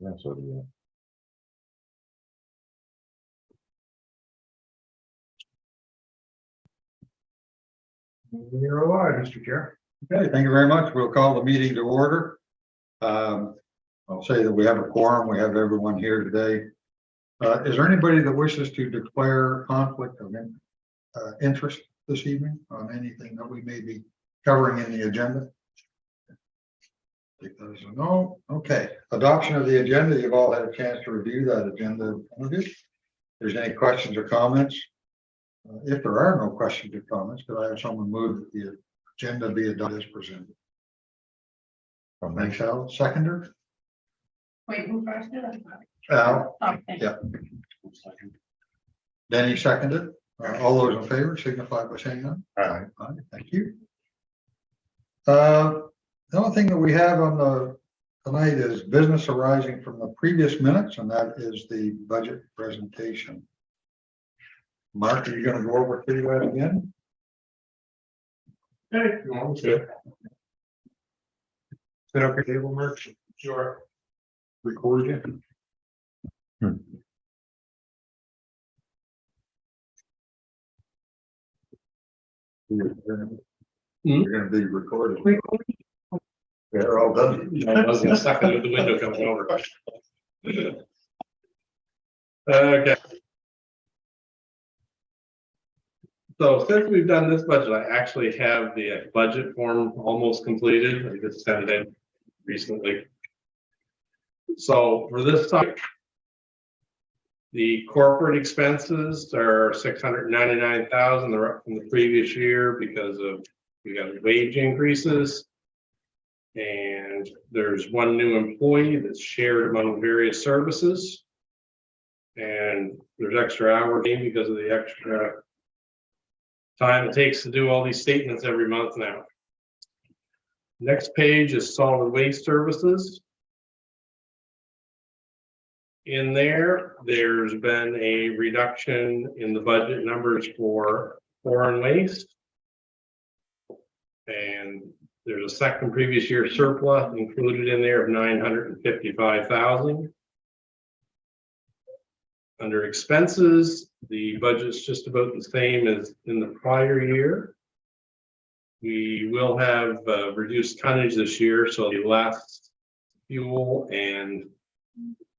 Yeah, so do you. You're alive, Mr. Chair. Okay, thank you very much. We'll call the meeting to order. I'll say that we have a quorum. We have everyone here today. Is there anybody that wishes to declare conflict of interest this evening on anything that we may be covering in the agenda? Take those as a no. Okay, adoption of the agenda. You've all had a chance to review that agenda. If there's any questions or comments, if there are no questions or comments, could I have someone move that the agenda be adopted as presented? Thanks, Al. Seconder? Wait, who first did it? Al? Okay. Yeah. Denny seconded. All those in favor signify by saying aye. Aye. Aye, thank you. The only thing that we have on the tonight is business arising from the previous minutes, and that is the budget presentation. Mark, are you going to go over through that again? Hey, you want to? Set up your table, Mark. Sure. Record it. You're going to be recorded. They're all done. I was gonna suck it with the window coming over. Okay. So since we've done this budget, I actually have the budget form almost completed. I just sent it in recently. So for this time, the corporate expenses are $699,000. They're up from the previous year because of we got wage increases. And there's one new employee that's shared among various services. And there's extra hours because of the extra time it takes to do all these statements every month now. Next page is solid waste services. In there, there's been a reduction in the budget numbers for foreign waste. And there's a second previous year surplus included in there of $955,000. Under expenses, the budget's just about the same as in the prior year. We will have reduced tonnage this year, so the less fuel and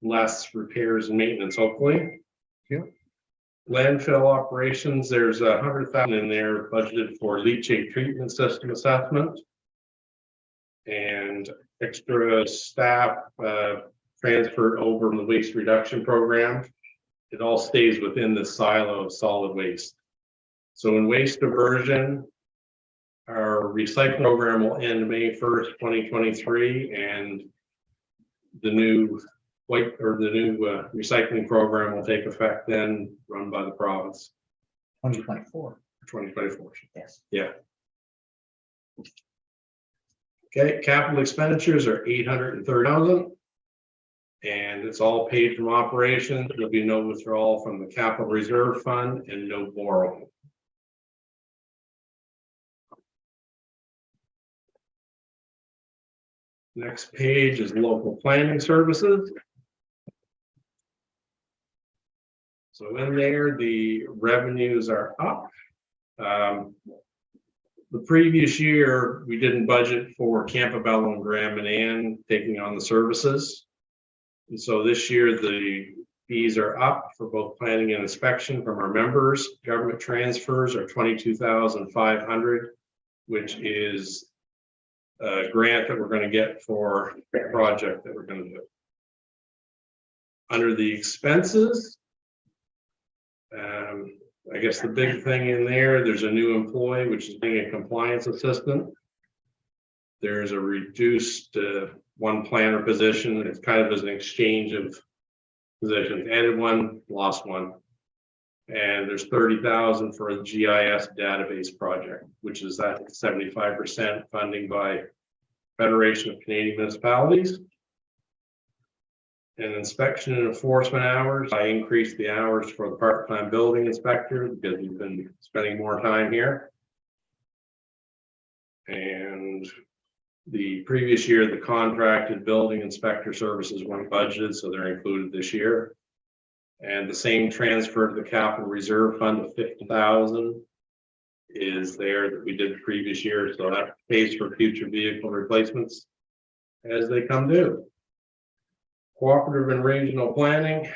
less repairs and maintenance, hopefully. Yeah. Landfill operations, there's $100,000 in there budgeted for leachate treatment system assessment. And extra staff transferred over from the waste reduction program. It all stays within the silo of solid waste. So in waste diversion, our recycling program will end May 1st, 2023, and the new recycling program will take effect then, run by the province. 2024. 2024. Yes. Yeah. Okay, capital expenditures are $830,000, and it's all paid from operations. There'll be no withdrawal from the capital reserve fund and no borrowing. Next page is local planning services. So in there, the revenues are up. The previous year, we didn't budget for Campobello and Graham and Ann taking on the services. And so this year, the fees are up for both planning and inspection from our members. Government transfers are $22,500, which is a grant that we're going to get for the project that we're going to do. Under the expenses, I guess the big thing in there's a new employee, which is being a compliance assistant. There's a reduced one planner position. It's kind of as an exchange of positions. Added one, lost one. And there's $30,000 for a GIS database project, which is that 75% funding by Federation of Canadian Municipalities. And inspection and enforcement hours, I increased the hours for the part-time building inspector because he's been spending more time here. And The previous year, the contracted building inspector services weren't budgeted, so they're included this year. And the same transfer to the capital reserve fund of 50,000 is there that we did the previous year, so that pays for future vehicle replacements as they come due. Cooperative and regional planning,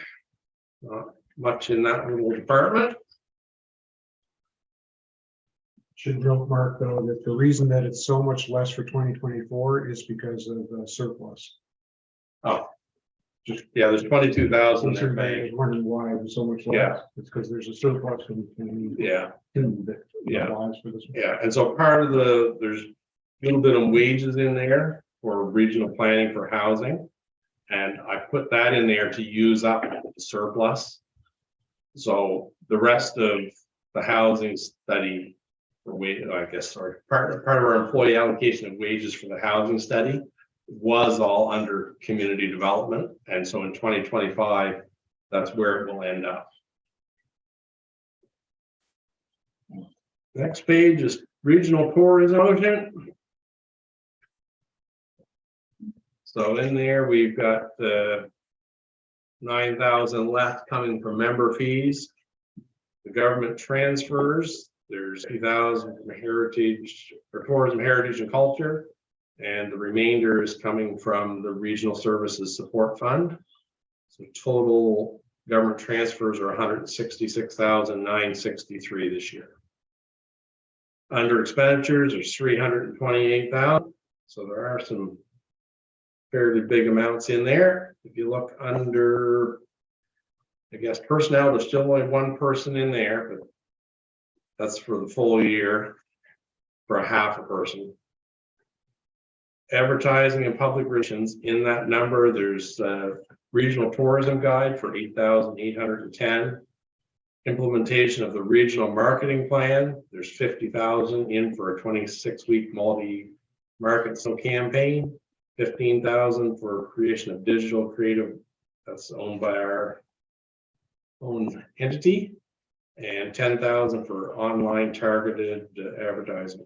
not much in that little department. Should note, Mark, though, that the reason that it's so much less for 2024 is because of surplus. Oh, just, yeah, there's 22,000 So they're everybody paying. was wondering why it was so much less. Yeah. It's because there's a surplus in Yeah, that Yeah. applies for this. yeah, and so part of there's a little bit of wages in there for regional planning for housing. And I put that in there to use up the surplus. So the rest of the housing study, or I guess, sorry, part of our employee allocation of wages for the housing study was all under community development. And so in 2025, that's where it will end up. Next page is regional tourism ocean. So in there, we've got 9,000 left coming from member fees. The government transfers, there's 2,000 from heritage, for tourism, heritage and culture. And the remainder is coming from the regional services support fund. So total government transfers are 166,963 this year. Under expenditures, there's 328,000. So there are some fairly big amounts in there. If you look under, I guess, personnel, there's still only one person in there, but that's for the full year for a half a person. Advertising and public relations, in that number, there's a regional tourism guide for 8,810. Implementation of the regional marketing plan, there's 50,000 in for a 26-week multi-market campaign. 15,000 for creation of digital creative, that's owned by our own entity, and 10,000 for online targeted advertising.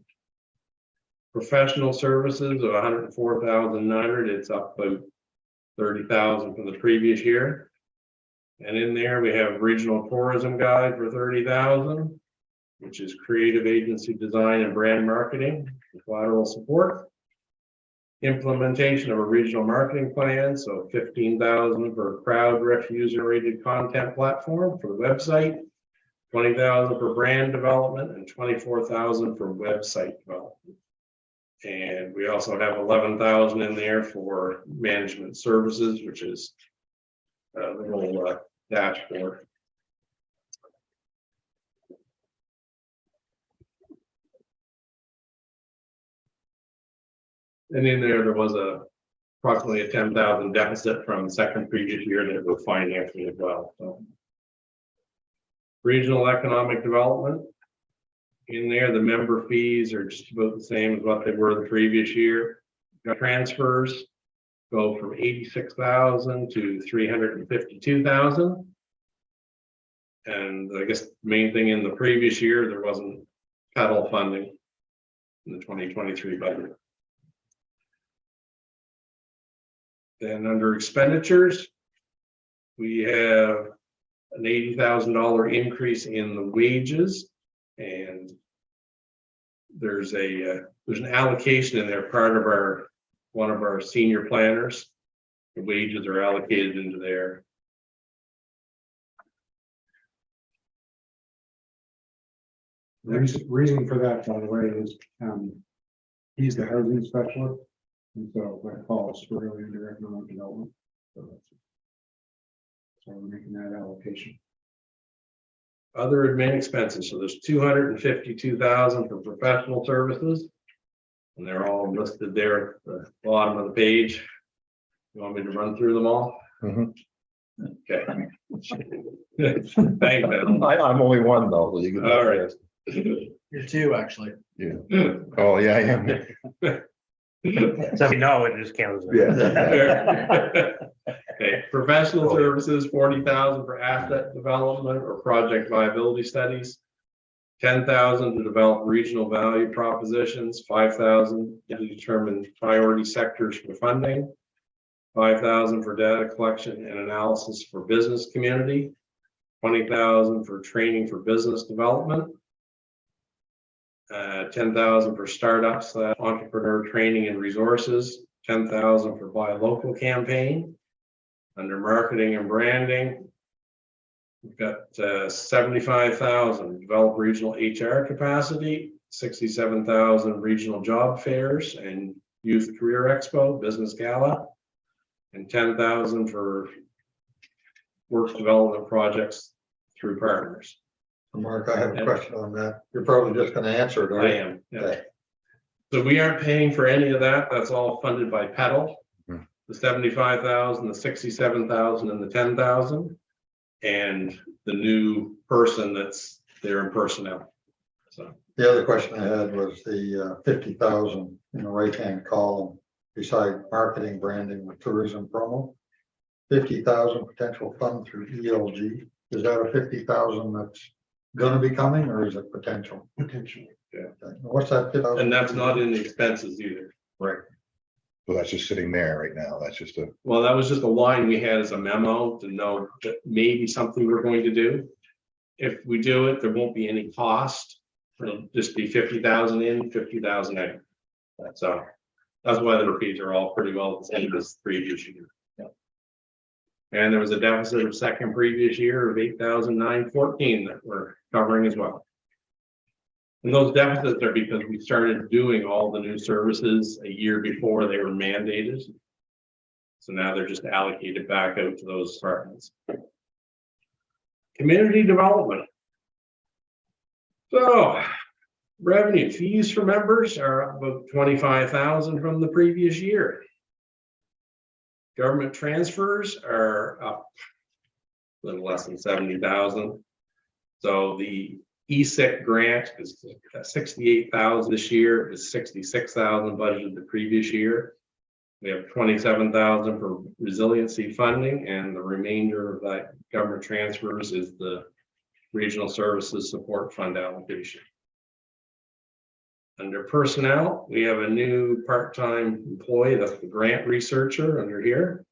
Professional services of 104,900, it's up about 30,000 from the previous year. And in there we have regional tourism guide for 30,000, which is creative agency design and brand marketing, collateral support. Implementation of a regional marketing plan, so 15,000 for CrowdRef user-rated content platform for the website, 20,000 for brand development, and 24,000 for website development. And we also have 11,000 in there for management services, which is the little dashboard. And in there was approximately a 10,000 deficit from the second previous year that we're financing as well. So regional economic development. In there, the member fees are just about the same as what they were the previous year. Transfers go from 86,000 to 352,000. And I guess the main thing in the previous year, there wasn't pedal funding in the 2023 budget. Then under expenditures, we have an $80,000 increase in the wages, and there's an allocation in there. Part of one of our senior planners, the wages are allocated into there. Reason for that, by the way, is he's the housing specialist, and so that falls squarely under economic development. So we're making that allocation. Other admin expenses, so there's 252,000 for professional services, and they're all listed there at the bottom of the page. You want me to run through them all? Mhm. Okay. Thanks, man. I'm only one though. So you can. All right. You're two, actually. Yeah. Oh, yeah, I am. So we know it just counts. Yeah. Okay, professional services, 40,000 for asset development or project viability studies. 10,000 to develop regional value propositions, 5,000 to determine priority sectors for funding, 5,000 for data collection and analysis for business community, 20,000 for training for business development, 10,000 for startups, entrepreneur training and resources, 10,000 for buy local campaign. Under marketing and branding, we've got 75,000 develop regional HR capacity, 67,000 regional job fairs and youth career expo, business gala, and 10,000 for work development projects through partners. Mark, I have a question on that. You're probably just gonna answer it, I right? am, yeah. Okay. So we aren't paying for any of that. That's all funded by Petal. Mhm. The 75,000, the 67,000 and the 10,000. And the new person that's there in personnel. So, The other question I had was the 50,000 in the right-hand column beside marketing, branding, and tourism promo. 50,000 potential fund through ELG. Is that a 50,000 that's gonna be coming, or is it potential? Potentially. Okay. What's that 50,000? and that's not in the expenses either. Right. So that's just sitting there right now. That's just a, Well, that was just a line we had as a memo to know that maybe something we're going to do. If we do it, there won't be any cost. It'll just be 50,000 in, 50,000 out. So that's why the repeats are all pretty well the same as previous year. And there was a deficit of second previous year of 8,914 that we're covering as well. And those deficits are because we started doing all the new services a year before they were mandated. So now they're just allocated back out to those departments. Community development. So revenue fees for members are up about 25,000 from the previous year. Government transfers are up a little less than 70,000. So the ESIC grant is 68,000 this year, is 66,000 budgeted the previous year. We have 27,000 for resiliency funding, and the remainder of that government transfers is the regional services support fund allocation. Under personnel, we have a new part-time employee, that's the grant researcher under here.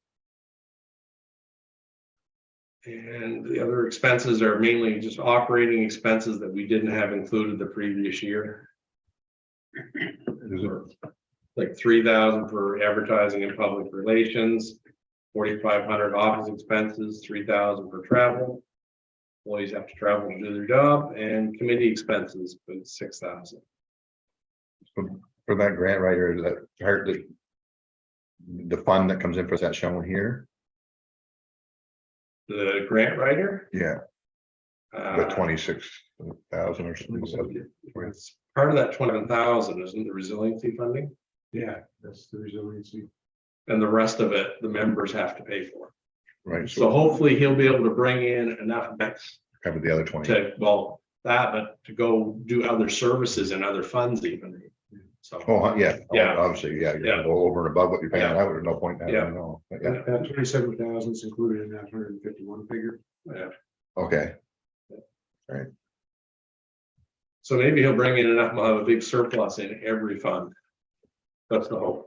And the other expenses are mainly just operating expenses that we didn't have included the previous year. Like 3,000 for advertising and public relations, 4,500 office expenses, 3,000 for travel. Employees have to travel to do their job, and committee expenses, but 6,000. for that grant writer, is that part that the fund that comes in for that shown here? The grant writer. Yeah, the 26,000 or something. It's part of that 27,000, isn't the resiliency funding? Yeah, that's the resiliency. And the rest of it, the members have to pay for. Right, So so hopefully he'll be able to bring in enough cover the other 20. to, well, that, but to go do other services and other funds even. So, Oh, yeah. Yeah. Obviously, yeah, you Yeah. gotta go over and above what you're paying Yeah. out, there's no point in Yeah. having, no. Yeah, That 27,000 is included in that 151 figure. yeah. okay, So maybe he'll bring in enough, we'll have a big surplus in every fund. That's the hope.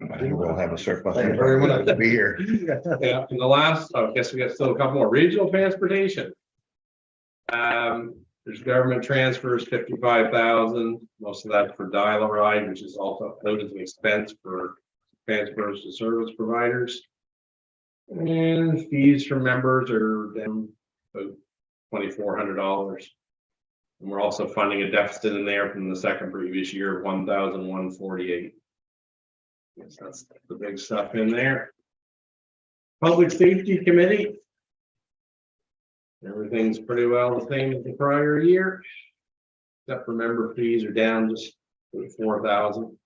I think we'll have a surplus. Thank you very much. To be here. Yeah, and the last, I guess we got still a couple more, regional transportation. There's government transfers, 55,000, most of that for dial-a-ride, which is also noted as an expense for transfers to service providers. And fees for members are down about $2,400. And we're also funding a deficit in there from the second previous year of 1,148. Yes, that's the big stuff in there. Public Safety Committee. Everything's pretty well the same as the prior year. Except for member fees are down just 4,000.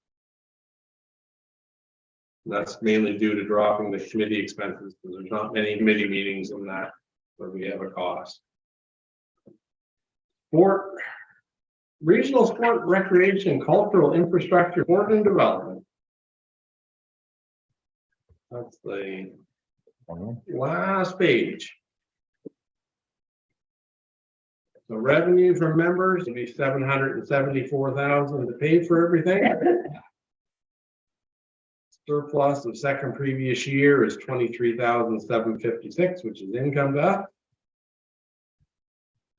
That's mainly due to dropping the committee expenses, because there's not many committee meetings in that where we have a cost. Sport, regional sport, recreation, cultural infrastructure, sport and development. That's the last page. So revenue from members will be 774,000 to pay for everything. Surplus of second previous year is 23,756, which is income to us.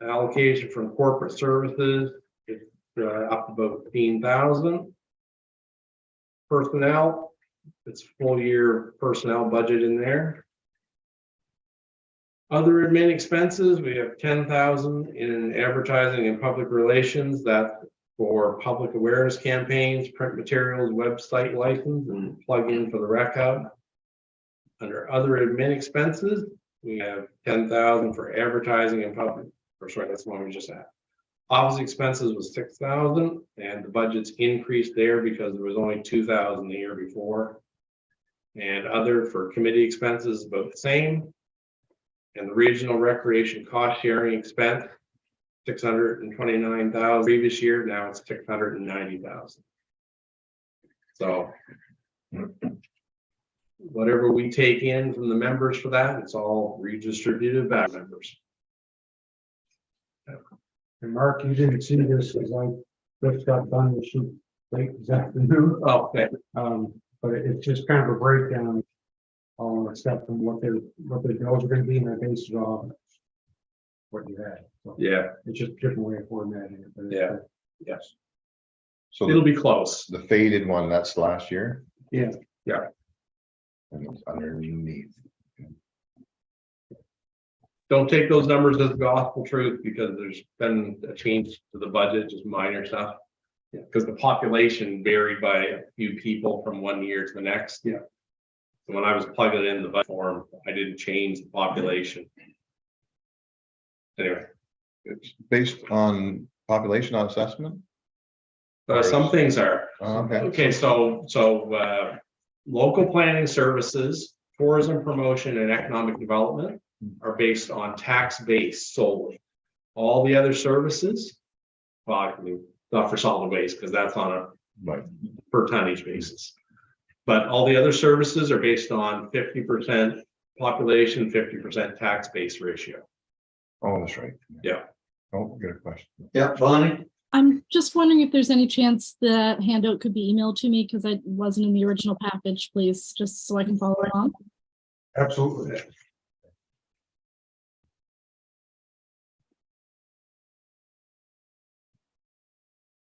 Allocation from corporate services is up about 15,000. Personnel, it's full year personnel budget in there. Other admin expenses, we have 10,000 in advertising and public relations. That for public awareness campaigns, print materials, website license, and plug-in for the rec hub. Under other admin expenses, we have 10,000 for advertising and public, or sorry, that's the one we just had. Office expenses was 6,000, and the budget's increased there because there was only 2,000 the year before. And other for committee expenses, about the same. And the regional recreation cost sharing expense, 629,000 previous year, now it's 690,000. So whatever we take in from the members for that, it's all redistributed back to members. And Mark, you didn't see this as I just got done with shoot late this afternoon. Oh, okay. But it's just kind of a breakdown. Except from what their bills are gonna be, and they're based off what you had. So Yeah, it's just a different way of formatting it. But Yeah. yes. So It'll be close. the faded one, that's last year, Yeah, and it's underneath. Don't take those numbers as gospel truth because there's been a change to the budget, just minor stuff. Because the population varied by a few people from one year to the next. Yeah. So when I was plugging it in the budget form, I didn't change the population. Anyway, It's based on population on assessment? some things are. Okay, Okay, so local planning services, tourism promotion and economic development are based on tax base solely. All the other services, well, I mean, not for solid waste, because that's on a right, per tonnage basis. But all the other services are based on 50% population, 50% tax base ratio. oh, that's right. Yeah. Oh, good question. Yeah, Bonnie? I'm just wondering if there's any chance the handout could be emailed to me because I wasn't in the original package, please, just so I can follow along. absolutely.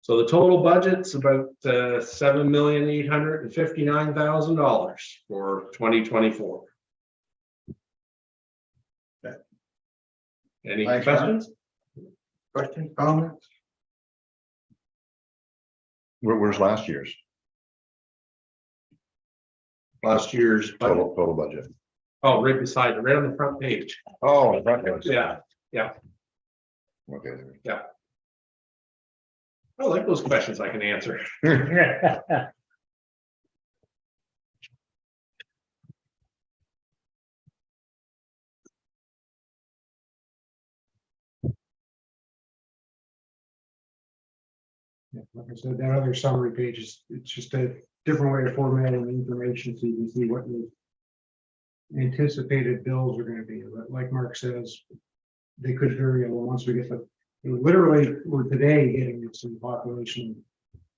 So the total budget's about $7,859,000 for 2024. Okay. Any Thanks, Mark. questions? Questions, comments? Where's last year's Last year's budget. total budget? Oh, right beside it, right on the front page. Oh, that was. Yeah. Okay. I like those questions I can answer. Yeah, like I said, that other summary page is, it's just a different way of formatting the information so you can see what the anticipated bills are gonna be. But like Mark says, they could vary once we get literally, we're today getting some population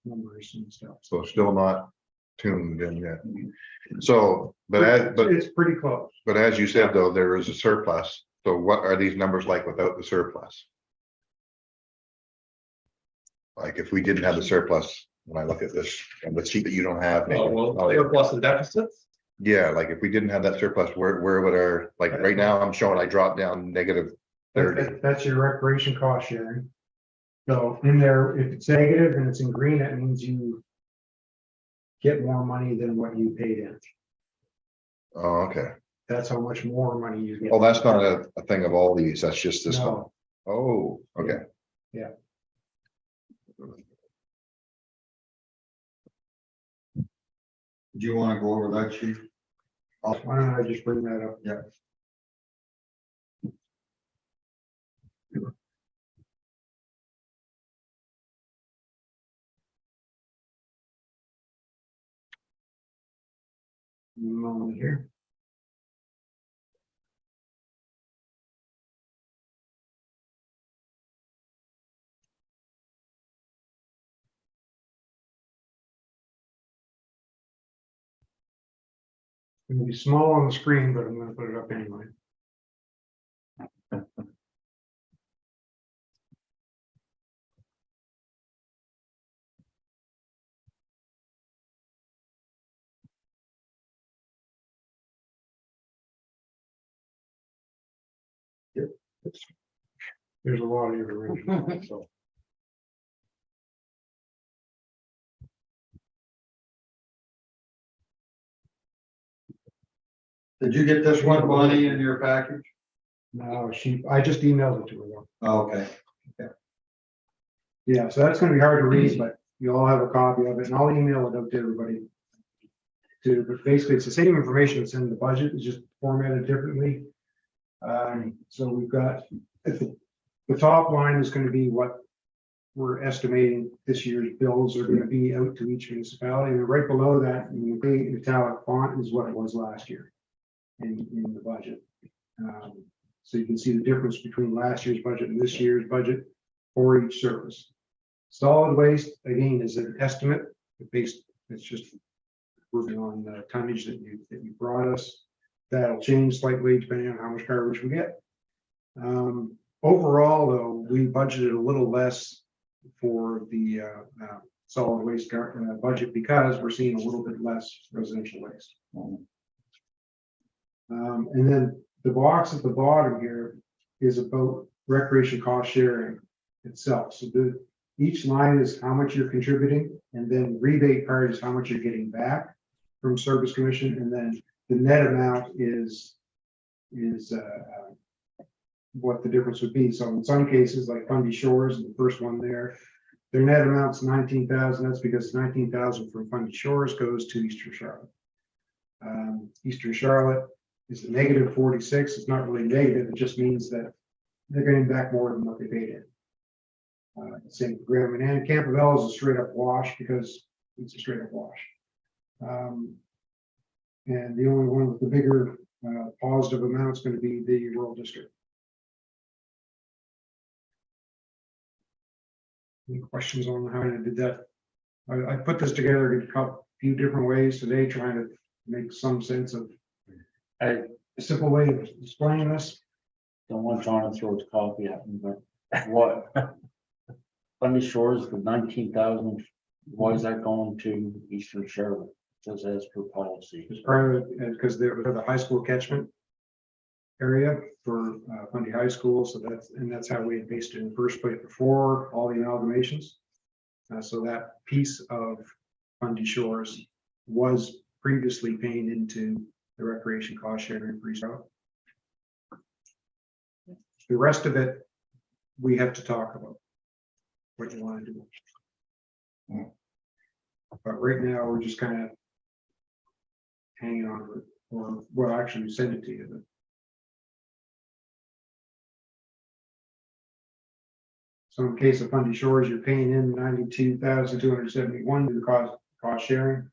numbers and stuff. So still not tuned in yet. So, but It's pretty close. as you said, though, there is a surplus. So what are these numbers like without the surplus? Like if we didn't have the surplus, when I look at this, and the sheet that you don't have. maybe- Oh, well, oh, yeah. surplus and deficits. Yeah, like if we didn't have that surplus, where would our, like right now, I'm showing I dropped down -30. That's your recreation cost sharing. So in there, if it's negative and it's in green, that means you get more money than what you paid in. Oh, okay. That's how much more money you get. Oh, that's not a thing of all these, that's just this one. No. Oh, okay. Yeah. Do you want to go over that, chief? Why don't I just bring that up? Yeah. Moment here. gonna be small on the screen, but I'm gonna put it up anyway. There's a lot of information, so. Did you get this one, Bonnie, in your package? No, I just emailed it to her though. Oh, okay. Yeah, so that's gonna be hard to read, but you all have a copy of it, and I'll email it out to everybody. Too, but basically it's the same information that's in the budget, it's just formatted differently. So we've got, at the top line is gonna be what we're estimating this year's bills are gonna be out to each municipality, and right below that, in the big italic font is what it was last year in the budget. So you can see the difference between last year's budget and this year's budget for each service. Solid waste, again, is an estimate it's just working on the tonnage that you brought us. That'll change slightly depending on how much garbage we get. Overall, though, we budgeted a little less for the solid waste budget because we're seeing a little bit less residential waste. And then the box at the bottom here is about recreation cost sharing itself. So each line is how much you're contributing, and then rebate part is how much you're getting back from Service Commission, and then the net amount is what the difference would be. So in some cases, like Fundy Shores, the first one there, their net amount's 19,000. That's because 19,000 from Fundy Shores goes to Eastern Charlotte. Eastern Charlotte is a negative 46. It's not really negative. It just means that they're getting back more than what they paid in. Same for Graham and Campbell is a straight up wash because it's a straight up wash. And the only one with the bigger positive amount is going to be the rural district. Any questions on how I did that? I put this together in a few different ways today, trying to make some sense of a simple way of explaining this. Don't want John to throw his coffee at me, but what? Fundy Shores, the 19,000, why is that going to Eastern Charlotte? Just as per policy. It's part of it because they're the high school catchment area for Fundy High School. So that's how we had based it in the first place before all the amalgamations. So that piece of Fundy Shores was previously paying into the recreation cost sharing for East Charlotte. The rest of it, we have to talk about what you want to do. But right now, we're just kind of hanging on to it, or well, actually send it to you. But so in case of Fundy Shores, you're paying in 92,271 to the cost sharing,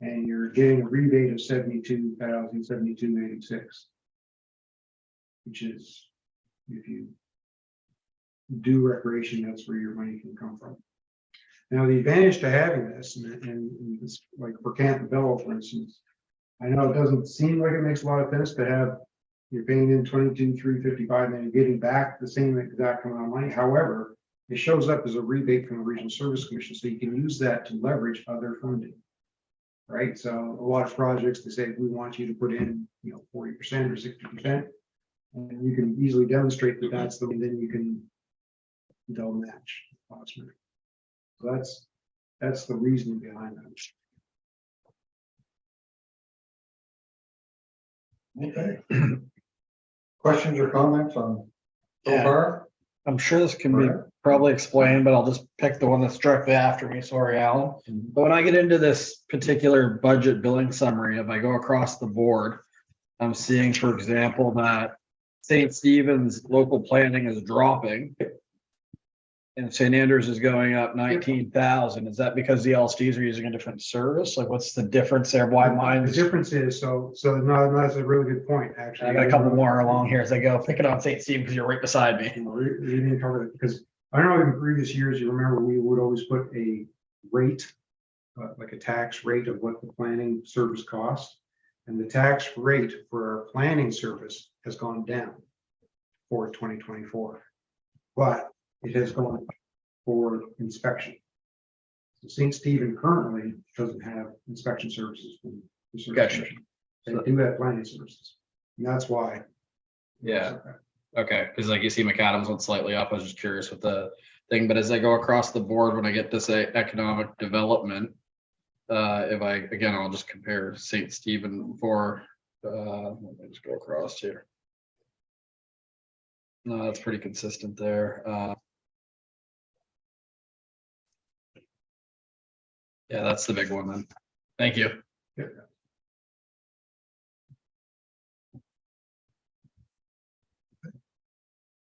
and you're getting a rebate of 72,072.86, which is, if you do recreation, that's where your money can come from. Now, the advantage to having this, and this, like for Campbell, for instance, I know it doesn't seem like it makes a lot of sense to have you're paying in 22,355 and then you're getting back the same exact amount of money. However, it shows up as a rebate from the Regional Service Commission, so you can use that to leverage other funding. Right, so a lot of projects they say we want you to put in, 40% or 60%, and you can easily demonstrate that that's the, then you can they'll match. So that's the reasoning behind that. Okay. Questions or comments on so Yeah. far? I'm sure this can be probably explained, but I'll just pick the one that's directly after me. Sorry, Alan. But when I get into this particular budget billing summary, if I go across the board, I'm seeing, for example, that St. Stephen's local planning is dropping. And St. Andrews is going up 19,000. Is that because the LSDs are using a different service? Like, what's the difference there? Why The mine's? difference is, no, that's a really good point, actually. I got a couple more along here as I go. Picking on St. Stephen because you're right beside me. We didn't cover it because I don't know in previous years, you remember we would always put a rate, like a tax rate of what the planning service costs. And the tax rate for our planning service has gone down for 2024. But it has gone up for inspection. So St. Stephen currently doesn't have inspection services from the service Gotcha. commission. They do have planning services. And that's why. Yeah. Okay, because like you see McAdams went slightly up. I was just curious with the thing, but as I go across the board, when I get this economic development, if I, again, I'll just compare St. Stephen for, let me just go across here. No, that's pretty consistent there. Yeah, that's the big one then. Thank you.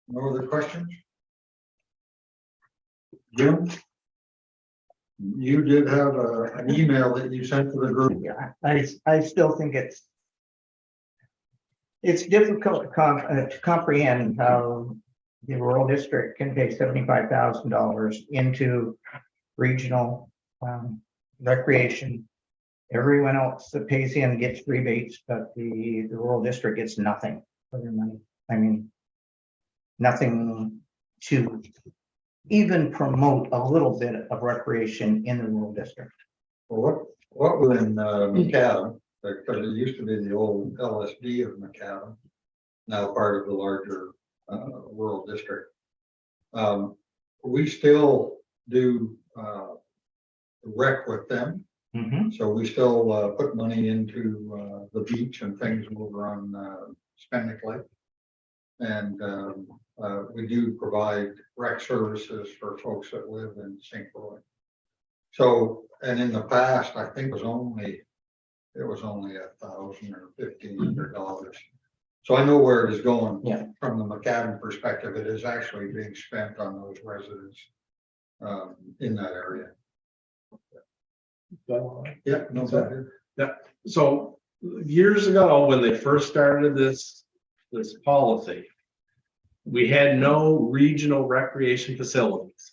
No other questions? Jim? You did have an email that you sent to the group. Yeah, I still think it's difficult to comprehend how the rural district can pay $75,000 into regional recreation. Everyone else that pays in gets rebates, but the rural district gets nothing for their money. I mean, nothing to even promote a little bit of recreation in the rural district. Well, what was in McAdam, because it used to be the old LSD of McAdam, now part of the larger rural district. We still do rec with them. So we still put money into the beach and things over on Spennick Lake. And we do provide rec services for folks that live in St. Croix. So, and in the past, I think it was only $1,000 or $1,500. So I know where it is going. Yeah. From the McAdam perspective, it is actually being spent on those residents in that area. Yeah, no, go ahead. So years ago, when they first started this policy, we had no regional recreation facilities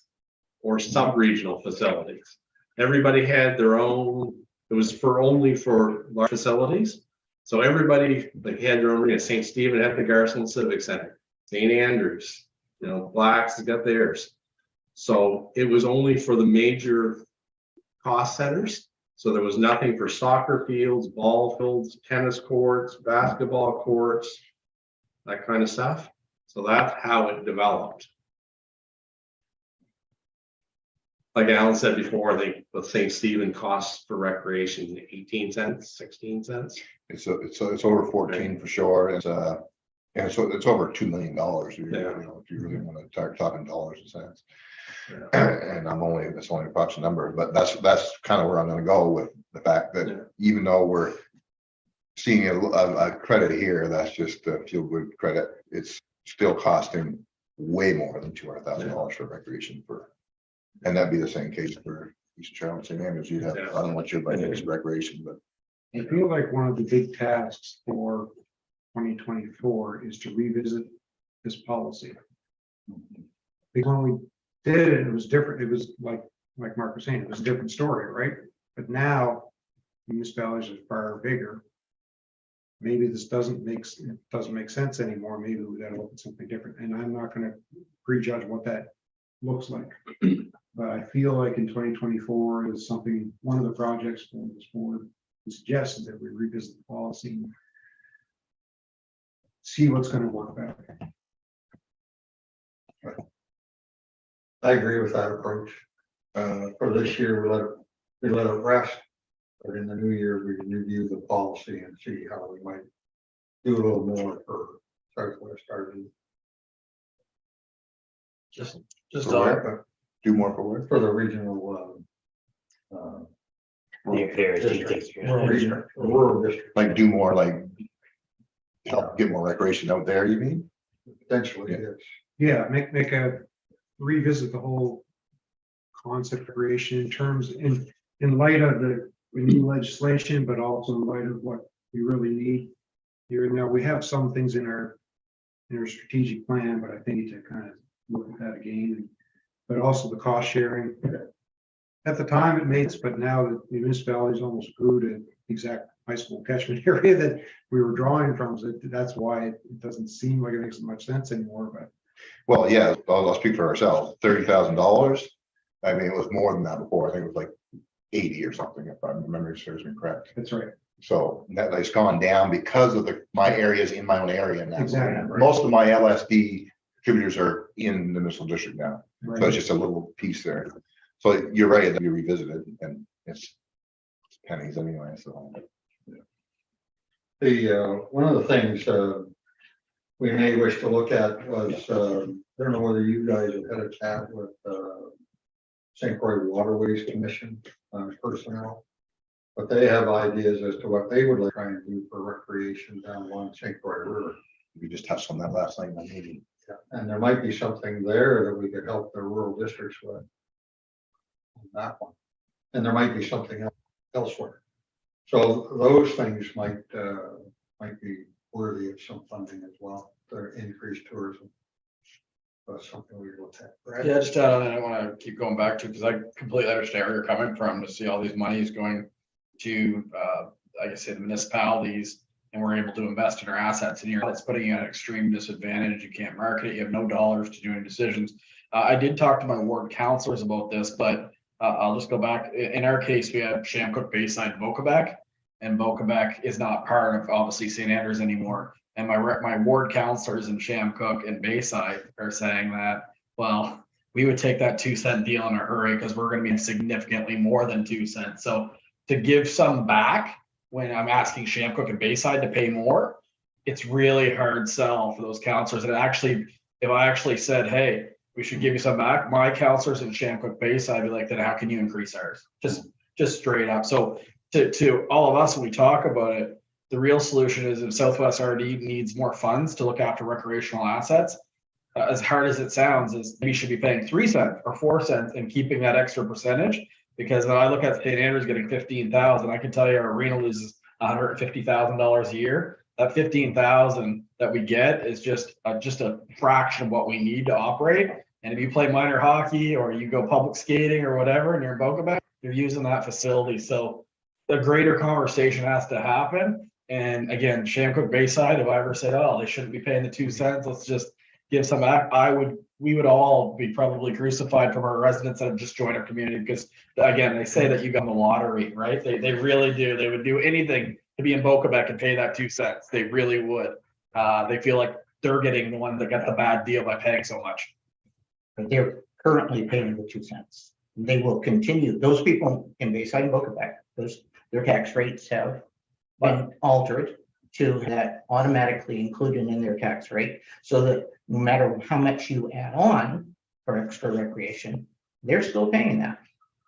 or sub-regional facilities. Everybody had their own, it was only for large facilities. So everybody like had their own arena. St. Stephen had the Garson Civic Center, St. Andrews, Blacks has got theirs. So it was only for the major cost centers. So there was nothing for soccer fields, ball fields, tennis courts, basketball courts, that kind of stuff. So that's how it developed. Like Alan said before, the St. Stephen costs for recreation 18 cents, 16 cents. It's over 14 for sure. And so it's over $2 million. If you really want to start talking dollars and cents. Yeah. And it's only a approximate number, but that's kind of where I'm going to go with the fact that even though we're seeing a credit here, that's just a feel good credit. It's still costing way more than $200,000 for recreation and that'd be the same case for East Charlotte, St. Andrews. You'd have, I don't know what your budget is recreation, but I feel like one of the big tasks for 2024 is to revisit this policy. Because when we did it, it was different. It was like Mark was saying, it was a different story, right? But now municipalities are far bigger. Maybe this doesn't make sense anymore. Maybe we got to look at something different. And I'm not going to prejudge what that looks like. But I feel like in 2024 is something, one of the projects for this board suggested that we revisit the policy and see what's going to work better. I agree with that approach. For this year, we let it rest, but in the new year, we review the policy and see how we might do a little more for Southwest RV. Just do more for work. For the regional, rural district. Like do more, like help get more recreation out there, you mean? Potentially, yes. Yeah, make a revisit the whole concept of recreation in terms in light of the new legislation, but also in light of what we really need here. Now we have some things in our strategic plan, but I think we need to kind of look at that again. But also the cost sharing. At the time it made, but now the municipalities almost grew to exact high school catchment area that we were drawing from. So that's why it doesn't seem like it makes much sense anymore, but. Well, yeah, I'll speak for ourselves, $30,000. I mean, it was more than that before. I think it was like 80 or something, if my memory serves me correct. That's right. So that has gone down because of my areas in my own area now. Exactly. Most of my LSD contributors are in the municipal district now. So it's Right. just a little piece there. So you're right, that you revisit it and it's pennies anyway, so. One of the things, we may wish to look at was, I don't know whether you guys have had a chat with, St. Croix Waterways Commission, personnel. But they have ideas as to what they would like to try and do for recreation down along St. Croix River. We just touched on that last night in the meeting. And there might be something there that we could help the rural districts with. On that one. And there might be something elsewhere. So those things might be worthy of some funding as well, to increase tourism. That's something we look at. Right? Yeah, just I don't want to keep going back to, because I completely understand where you're coming from, to see all these monies going to, like I say, the municipalities, and we're able to invest in our assets, and that's putting you at an extreme disadvantage. You can't market it, you have no dollars to do any decisions. I did talk to my ward councilors about this, but I'll just go back. In our case, we have Shamcook, Bayside, Bocabec, and Bocabec is not part of obviously St. Andrews anymore. And my ward councilors in Shamcook and Bayside are saying that, well, we would take that 2-cent deal in a hurry because we're going to be significantly more than 2 cents. So to give some back when I'm asking Shamcook and Bayside to pay more, it's really hard sell for those councilors. And actually, if I actually said, hey, we should give you some back, my councilors in Shamcook Bayside would be like, then how can you increase ours? Just straight up. So to all of us, when we talk about it, the real solution is if Southwest RD needs more funds to look after recreational assets, as hard as it sounds, is we should be paying 3 cents or 4 cents and keeping that extra percentage. Because when I look at St. Andrews getting 15,000, I can tell you our arena loses $150,000 a year. That 15,000 that we get is just a fraction of what we need to operate. And if you play minor hockey or you go public skating or whatever, and you're in Boca Bay, you're using that facility. So the greater conversation has to happen. And again, Shamcook Bayside, if I ever said, oh, they shouldn't be paying the 2 cents, let's just give some back, we would all be probably crucified from our residents that have just joined our community, because again, they say that you got the lottery, right? They really do. They would do anything to be in Bocabec and pay that 2 cents. They really would. They feel like they're getting the one that got the bad deal by paying so much. But they're currently paying the 2 cents. They will continue. Those people in Bayside and Bocabec, their tax rates have been altered to that automatically included in their tax rate, so that no matter how much you add on for extra recreation, they're still paying that.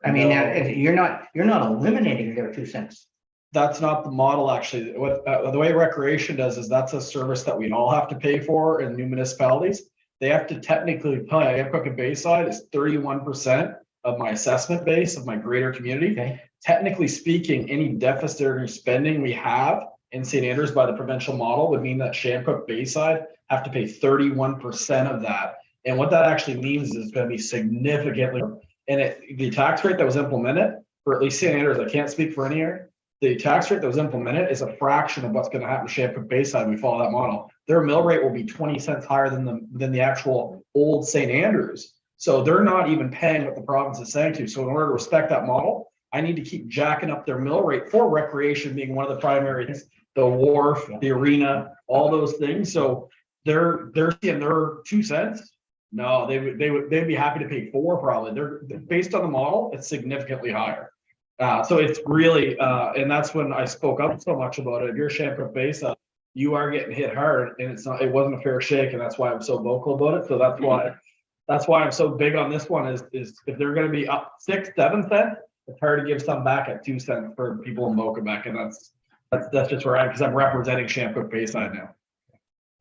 I mean, you're not eliminating their 2 cents. That's not the model, actually. What the way recreation does is that's a service that we all have to pay for in new municipalities. They have to technically pay. Shamcook and Bayside is 31% of my assessment base of my greater community. Okay. Technically speaking, any deficit or spending we have in St. Andrews by the provincial model would mean that Shamcook Bayside have to pay 31% of that. And what that actually means is it's going to be significantly, and the tax rate that was implemented for at least St. Andrews, I can't speak for any area. The tax rate that was implemented is a fraction of what's going to happen to Shamcook Bayside. We follow that model. Their mill rate will be 20 cents higher than the actual old St. Andrews. So they're not even paying what the province is saying to. So in order to respect that model, I need to keep jacking up their mill rate for recreation being one of the primary things, the wharf, the arena, all those things. So they're seeing their 2 cents. No, they'd be happy to pay 4 probably. They're based on the model, it's significantly higher. So it's really, and that's when I spoke up so much about it. If you're Shamcook Bayside, you are getting hit hard, and it wasn't a fair shake, and that's why I'm so vocal about it. So that's why I'm so big on this one is if they're going to be up 6, 7 cents, it's hard to give some back at 2 cents for people in Bocabec, and that's just where because I'm representing Shamcook Bayside now.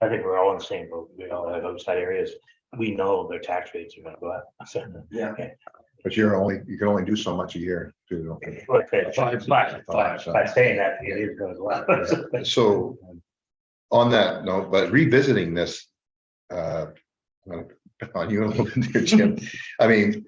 I think we're all in the same boat. We all have outside areas. We know their tax rates are gonna go up. So, Yeah. okay. But you can only do so much a year too. But by saying that, it is gonna go up. So on that note, but revisiting this, on you a little bit there, Jim. I mean,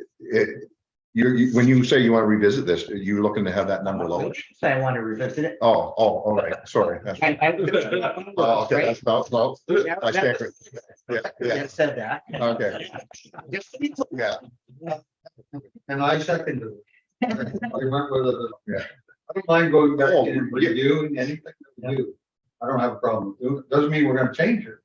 When you say you want to revisit this, are you looking to have that number lower? So I want to revisit it. Oh, all right, sorry. Oh, okay, that's no, I stand corrected. Yeah, yeah, Said that. okay, yeah, And I second it. I went with it. Yeah. I don't mind going back Oh, and reviewing anything that we do. I don't have a problem doing it. Doesn't mean we're gonna change it.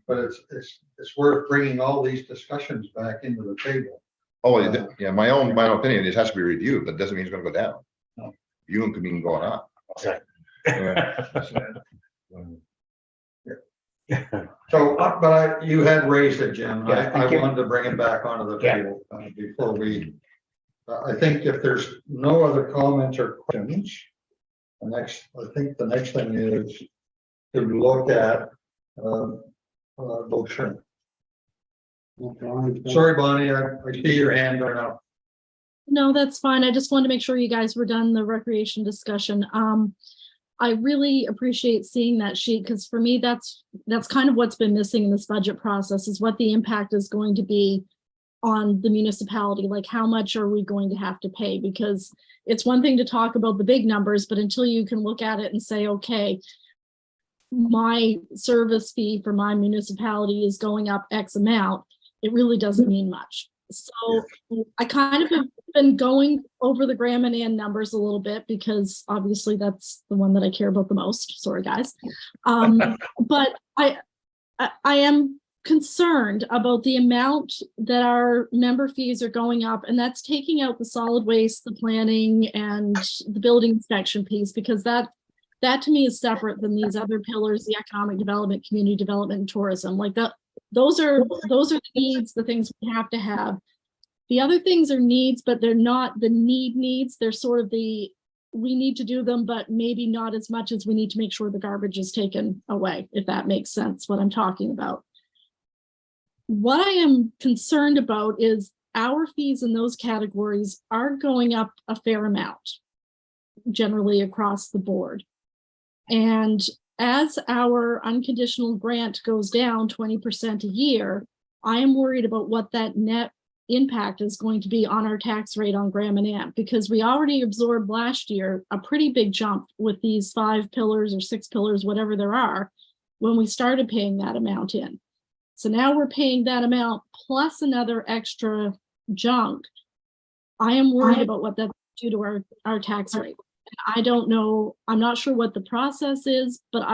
But it's worth bringing all these discussions back into the table. oh, yeah, my own opinion, it has to be reviewed, but doesn't mean it's gonna go down. No. You could mean going up. Sorry. Yeah. So, you had raised it, Jim. Yeah, I thank you. wanted to bring it back onto the Yeah. table before we. I think if there's no other comments or questions, I think the next thing is to look at Beauchamp. Sorry, Bonnie, I see your hand right now. No, that's fine. I just wanted to make sure you guys were done the recreation discussion. I really appreciate seeing that sheet because for me, that's kind of what's been missing in this budget process is what the impact is going to be on the municipality. Like how much are we going to have to pay? Because it's one thing to talk about the big numbers, but until you can look at it and say, okay, my service fee for my municipality is going up X amount, it really doesn't mean much. So I kind of have been going over the Graham and Ann numbers a little bit because obviously that's the one that I care about the most. Sorry, guys. But I am concerned about the amount that our member fees are going up, and that's taking out the solid waste, the planning, and the building inspection piece, because that to me is separate than these other pillars, the economic development, community development, and tourism. Like that, those are the needs, the things we have to have. The other things are needs, but they're not the needs. They're sort of we need to do them, but maybe not as much as we need to make sure the garbage is taken away, if that makes sense, what I'm talking about. What I am concerned about is our fees in those categories are going up a fair amount, generally across the board. And as our unconditional grant goes down 20% a year, I am worried about what that net impact is going to be on our tax rate on Graham and Amp, because we already absorbed last year a pretty big jump with these 5 pillars or 6 pillars, whatever there are, when we started paying that amount in. So now we're paying that amount plus another extra junk. I am worried about what that's due to our tax rate. I don't know, I'm not sure what the process is, but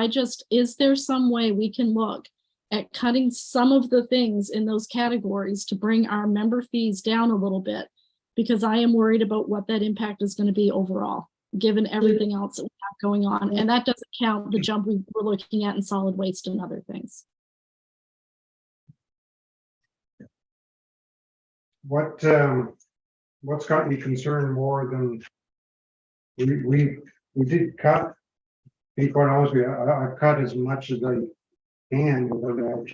is there some way we can look at cutting some of the things in those categories to bring our member fees down a little bit? Because I am worried about what that impact is going to be overall, given everything else that we have going on. And that doesn't count the jump we were looking at in solid waste and other things. What's got me concerned more than we did cut. Be quite honest with you, I've cut as much as I can without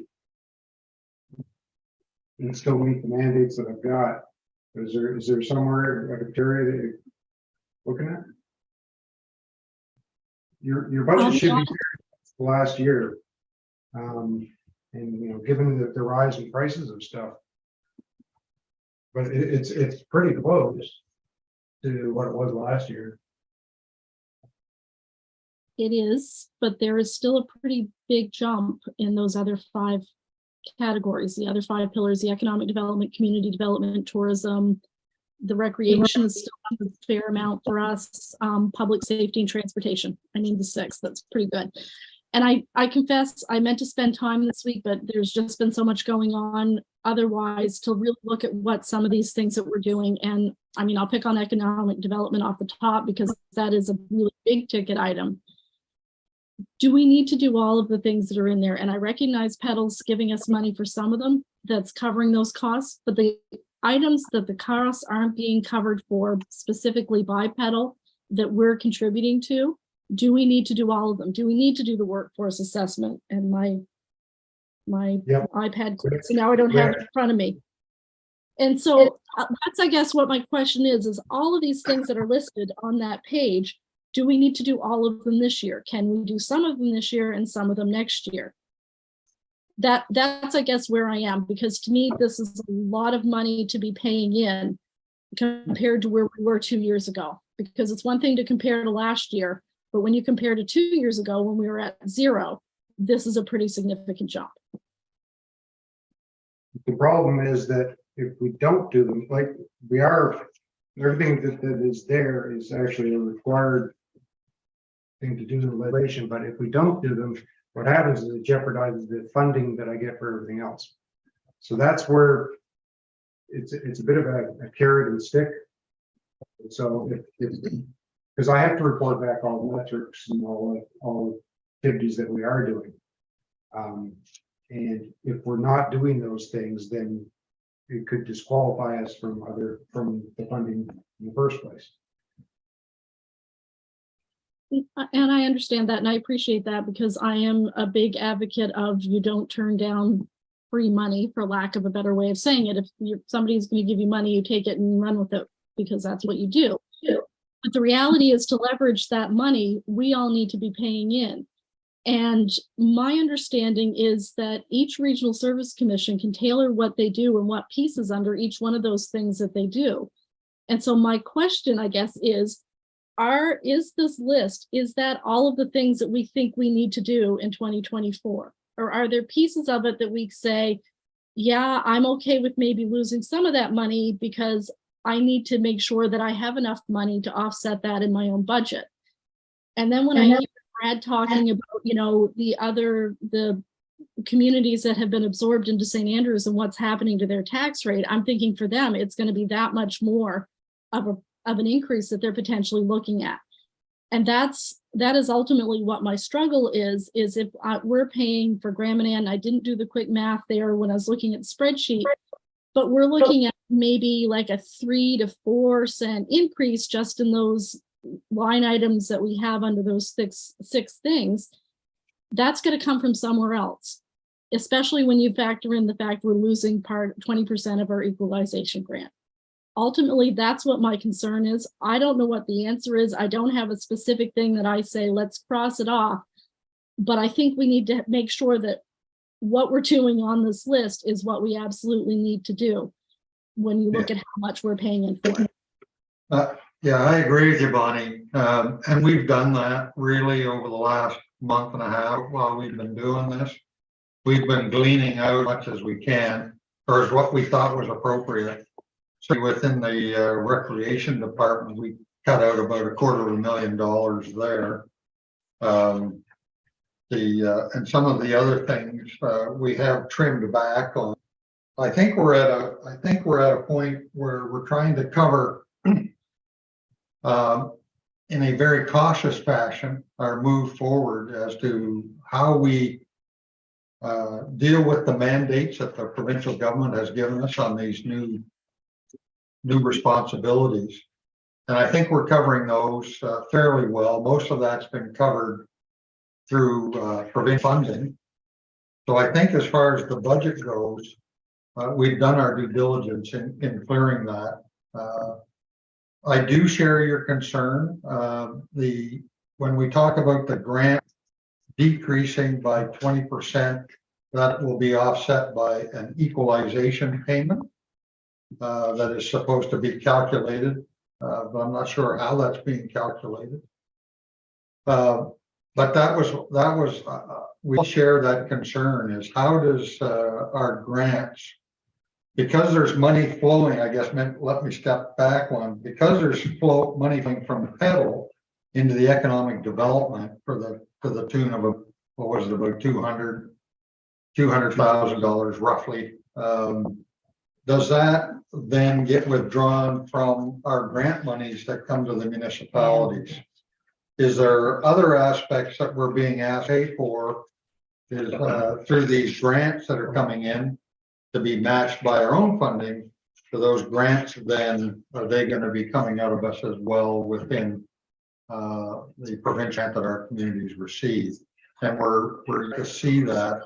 and still meet the mandates that I've got. Is there somewhere a criteria that you're looking at? Your budget should be last year. And given the rise in prices of stuff. But it's pretty close to what it was last year. It is, but there is still a pretty big jump in those other 5 categories, the other 5 pillars, the economic development, community development, tourism, the recreation is still a fair amount for us, public safety and transportation. I mean, the 6, that's pretty good. And I confess, I meant to spend time this week, but there's just been so much going on otherwise to really look at what some of these things that we're doing. And I mean, I'll pick on economic development off the top because that is a really big ticket item. Do we need to do all of the things that are in there? And I recognize Pedal's giving us money for some of them that's covering those costs, but the items that the costs aren't being covered for specifically by Pedal that we're contributing to, do we need to do all of them? Do we need to do the workforce assessment? And my iPad quit, so now I don't have it in front of me. And so that's, I guess, what my question is all of these things that are listed on that page, do we need to do all of them this year? Can we do some of them this year and some of them next year? That's, I guess, where I am, because to me, this is a lot of money to be paying in compared to where we were 2 years ago. Because it's one thing to compare to last year, but when you compare to 2 years ago when we were at 0, this is a pretty significant jump. The problem is that if we don't do them, like we are, everything that is there is actually a required thing to do in relation, but if we don't do them, what happens is it jeopardizes the funding that I get for everything else. So that's where it's a bit of a carrot and stick. So because I have to report back all the metrics and all activities that we are doing. And if we're not doing those things, then it could disqualify us from the funding in the first place. And I understand that, and I appreciate that, because I am a big advocate of you don't turn down free money, for lack of a better way of saying it. If somebody's going to give you money, you take it and run with it, because that's what you do. But the reality is, to leverage that money, we all need to be paying in. And my understanding is that each regional service commission can tailor what they do and what pieces under each one of those things that they do. And so my question, I guess, is this list, is that all of the things that we think we need to do in 2024? Or are there pieces of it that we say, yeah, I'm okay with maybe losing some of that money because I need to make sure that I have enough money to offset that in my own budget? And then when I hear Brad talking about, the communities that have been absorbed into St. Andrews and what's happening to their tax rate, I'm thinking for them, it's going to be that much more of an increase that they're potentially looking at. And that is ultimately what my struggle is if we're paying for Graham and Ann. I didn't do the quick math there when I was looking at the spreadsheet, but we're looking at maybe like a 3 to 4 cent increase just in those line items that we have under those six things. That's going to come from somewhere else, especially when you factor in the fact we're losing 20% of our equalization grant. Ultimately, that's what my concern is. I don't know what the answer is. I don't have a specific thing that I say, let's cross it off. But I think we need to make sure that what we're doing on this list is what we absolutely need to do when you look at how much we're paying in for. Yeah, I agree with you, Bonnie. And we've done that really over the last month and a half while we've been doing this. We've been gleaning out as much as we can, or as what we thought was appropriate. So within the recreation department, we cut out about $250,000 there. And some of the other things we have trimmed back on. I think we're at a point where we're trying to cover in a very cautious fashion our move forward as to how we deal with the mandates that the provincial government has given us on these new responsibilities. And I think we're covering those fairly well. Most of that's been covered through provincial funding. So I think as far as the budget goes, we've done our due diligence in clearing that. I do share your concern. When we talk about the grant decreasing by 20%, that will be offset by an equalization payment that is supposed to be calculated, but I'm not sure how that's being calculated. But that was we share that concern, is how does our grants, because there's money flowing, I guess, let me step back one, because there's money flowing from federal into the economic development to the tune of what was it, about $200,000 roughly. Does that then get withdrawn from our grant monies that come to the municipalities? Is there other aspects that we're being asked for through these grants that are coming in to be matched by our own funding? For those grants, then are they going to be coming out of us as well within the provincial that our communities receive? And we're to see that.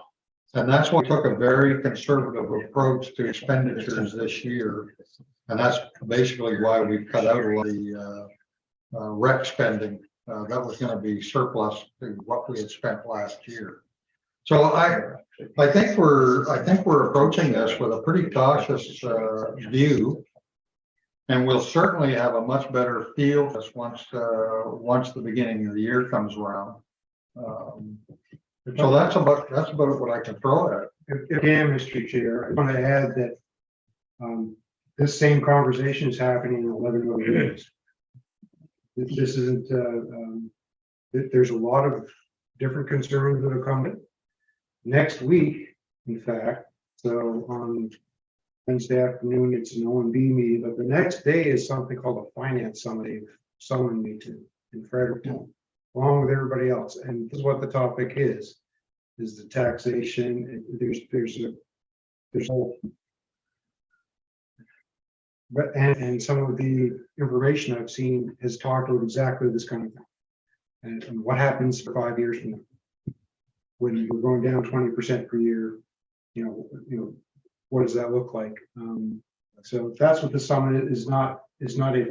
And that's why we took a very conservative approach to expenditures this year. And that's basically why we cut out a lot of the rec spending. That was going to be surplus to what we had spent last year. So I think we're approaching this with a pretty cautious view. And we'll certainly have a much better feel for this once the beginning of the year comes around. So that's about what I can throw at it. If I can, Mr. Chair, I want to add that this same conversation is happening in 11 other areas. This isn't, there's a lot of different concerns that are coming. Next week, in fact, so on Wednesday afternoon, it's an OMB meeting, but the next day is something called a finance summit, they've summoned me to in Fredericton, along with everybody else. And this is what the topic is the taxation. There's a whole. But and some of the information I've seen has talked about exactly this kind of thing. And what happens for 5 years from now? When we're going down 20% per year, you know, what does that look like? So that's what the summit is not a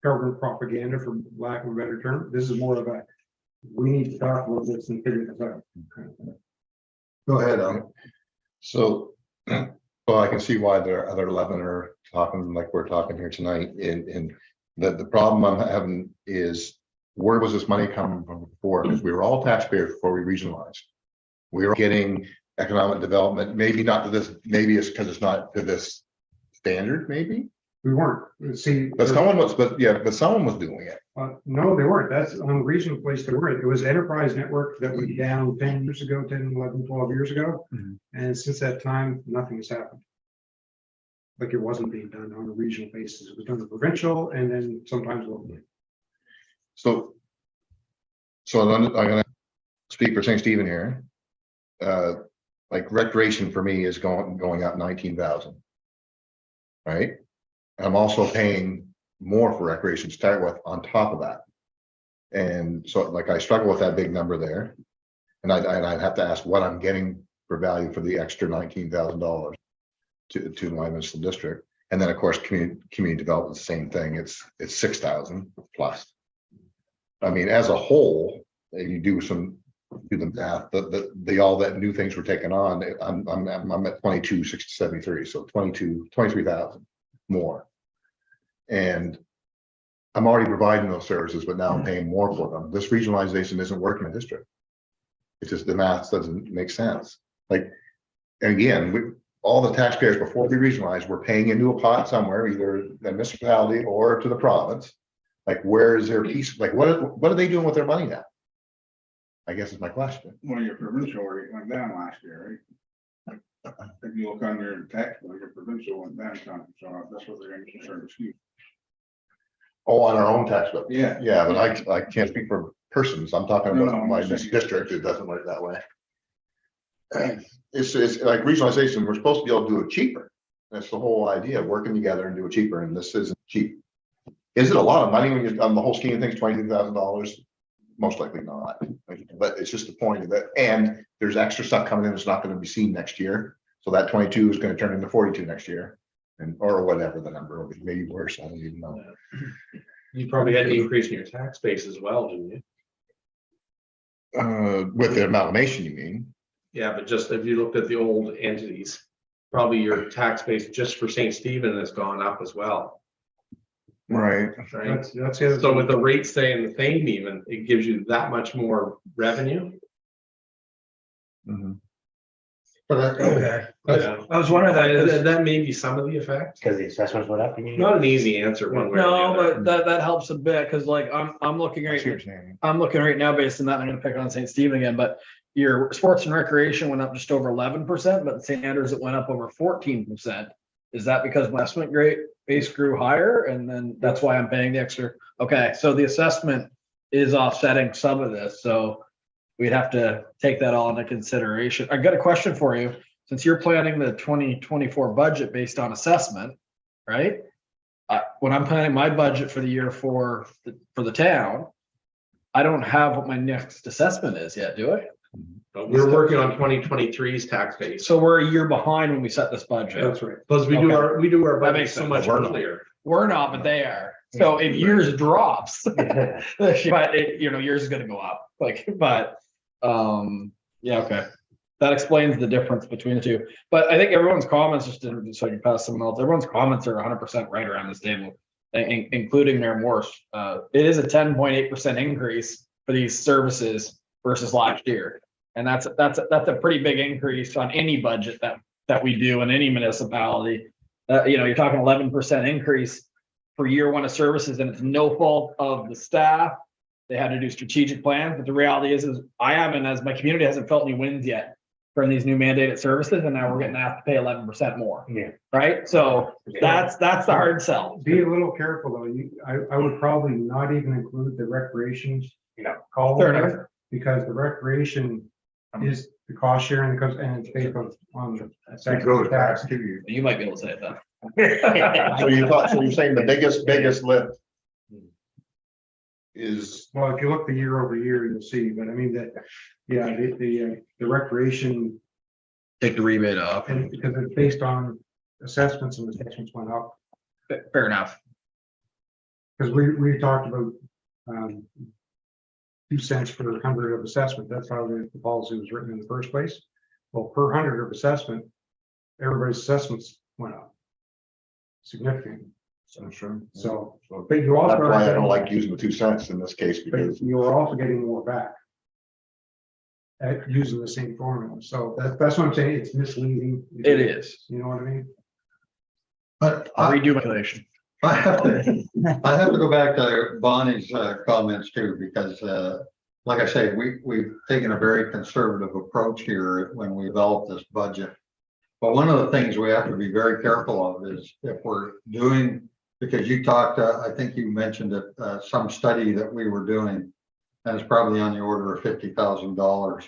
government propaganda, for lack of a better term. This is more of a, we need to talk about this and figure this out. Go ahead, Alan. So, well, I can see why there are other 11 are talking like we're talking here tonight. And the problem I'm having is, where was this money coming from before? Because we were all taxpayers before we regionalized. We were getting economic development, maybe not to this, maybe it's because it's not to this standard, maybe. We weren't. See, But someone was, but someone was doing it. no, they weren't. That's on a regional place they weren't. It was enterprise network that went down 10 years ago, 10, 11, 12 years ago. And since that time, nothing has happened. Like it wasn't being done on a regional basis. It was done provincial and then sometimes locally. So I'm gonna speak for St. Stephen here. Like recreation for me is going up 19,000. Right? I'm also paying more for recreation to start with on top of that. And so like I struggle with that big number there. And I'd have to ask what I'm getting for value for the extra $19,000 to my municipal district. And then of course, community development, the same thing. It's 6,000 plus. I mean, as a whole, if you do the math, the all that new things we're taking on, I'm at 22,673, so 23,000 more. And I'm already providing those services, but now I'm paying more for them. This regionalization isn't working in the district. It's just the math doesn't make sense. Like, and again, all the taxpayers before we regionalized, we're paying into a pot somewhere, either the municipality or to the province. Like, where is their piece? Like, what are they doing with their money now? I guess is my question. Well, your provincial rate went down last year, right? If you look on your tax bill, your provincial went down, so that's what they're going to start to see. Oh, on our own tax bill. Yeah. Yeah, but I can't speak for persons. I'm talking No, about no, my I'm saying- district. It doesn't work that way. It's like regionalization. We're supposed to be able to do it cheaper. That's the whole idea, working together and do it cheaper. And this isn't cheap. Is it a lot of money when you're on the whole scheme of things, $22,000? Most likely not, but it's just the point of it. And there's extra stuff coming in that's not going to be seen next year. So that 22 is going to turn into 42 next year, and or whatever the number will be, maybe worse. I don't even know. You probably had an increase in your tax base as well, didn't you? With the amalgamation, you mean? Yeah, but just if you looked at the old entities, probably your tax base just for St. Stephen has gone up as well. Right. Right. That's the other. So with the rate staying the same, even it gives you that much more revenue. But Okay. Yeah. I was wondering That may be some of the effect. Because the assessments went up. Not an easy answer one way or the No, other. but that helps a bit, because like I'm looking I see right, what you're saying. I'm looking right now based on that. I'm gonna pick on St. Stephen again, but your sports and recreation went up just over 11%, but St. Andrews it went up over 14%. Is that because investment grade base grew higher and then that's why I'm paying the extra? Okay, so the assessment is offsetting some of this, so we'd have to take that all into consideration. I got a question for you. Since you're planning the 2024 budget based on assessment, right? When I'm planning my budget for the year for the town, I don't have what my next assessment is yet, do I? But we're working on 2023's tax base. So we're a year behind when we set this budget. That's right. Plus we do our That budget makes so sense. much We're not. earlier. We're not, but they are. So if yours drops, but yours is gonna go up, like, but, yeah, okay. that explains the difference between the two. But I think everyone's comments, just so I can pass them out, everyone's comments are 100% right around this table, including Mayor Morse. It is a 10.8% increase for these services versus last year. And that's a pretty big increase on any budget that we do in any municipality. You're talking 11% increase for year one of services, and it's no fault of the staff. They had to do strategic plans, but the reality is I haven't, as my community hasn't felt any wins yet from these new mandated services, and now we're getting asked to pay 11% more. Yeah. Right? So that's the hard sell. Be a little careful though. I would probably not even include the recreation call. Fair enough. Because the recreation is the cost sharing, because, and it's based on the It goes back to you. You might be able to say it then. So you're saying the biggest lift is, Well, if you look the year over year, you'll see, but I mean that, yeah, the recreation, Take the rebate off. and because it's based on assessments, and assessments went up. Fair enough. Because we talked about 2 cents per 100 of assessment. That's how the policy was written in the first place. Well, per 100 of assessment, everybody's assessments went up significantly. So sure. So, but you also that's why I don't like using the 2 cents in this case, but because you are also getting more back at using the same formula. So that's what I'm saying. It's misleading. It is. You know what I mean? But I'll redo my calculation. I have to go back to Bonnie's comments too, because like I say, we've taken a very conservative approach here when we develop this budget. But one of the things we have to be very careful of is if we're doing, because you talked, I think you mentioned that some study that we were doing, and it's probably on the order of $50,000.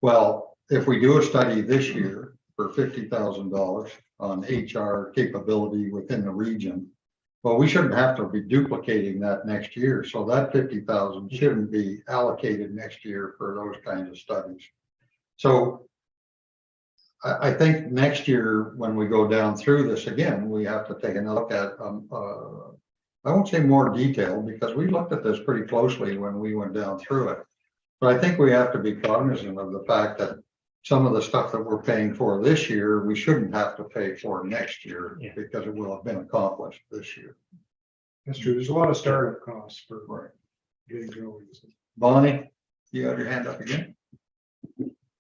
Well, if we do a study this year for $50,000 on HR capability within the region, well, we shouldn't have to be duplicating that next year. So that 50,000 shouldn't be allocated next year for those kinds of studies. So I think next year, when we go down through this again, we have to take a look at, I won't say more detail, because we looked at this pretty closely when we went down through it. But I think we have to be cognizant of the fact that some of the stuff that we're paying for this year, we shouldn't have to pay for next year, Yeah. because it will have been accomplished this year. That's true. There's a lot of startup costs for getting going. Bonnie, you have your hand up again?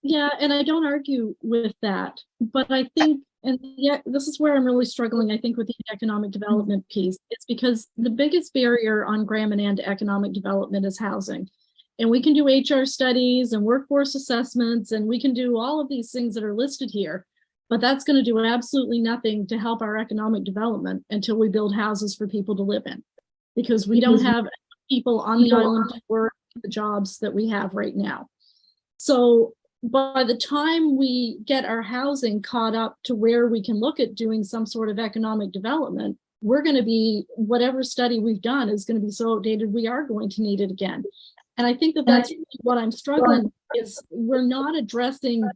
Yeah, and I don't argue with that, but I think, and yeah, this is where I'm really struggling, I think, with the economic development piece. It's because the biggest barrier on Grand Manan to economic development is housing. And we can do HR studies and workforce assessments, and we can do all of these things that are listed here, but that's going to do absolutely nothing to help our economic development until we build houses for people to live in, because we don't have people on the island to work the jobs that we have right now. So by the time we get our housing caught up to where we can look at doing some sort of economic development, we're going to be, whatever study we've done is going to be so outdated, we are going to need it again. And I think that that's what I'm struggling with, is we're not addressing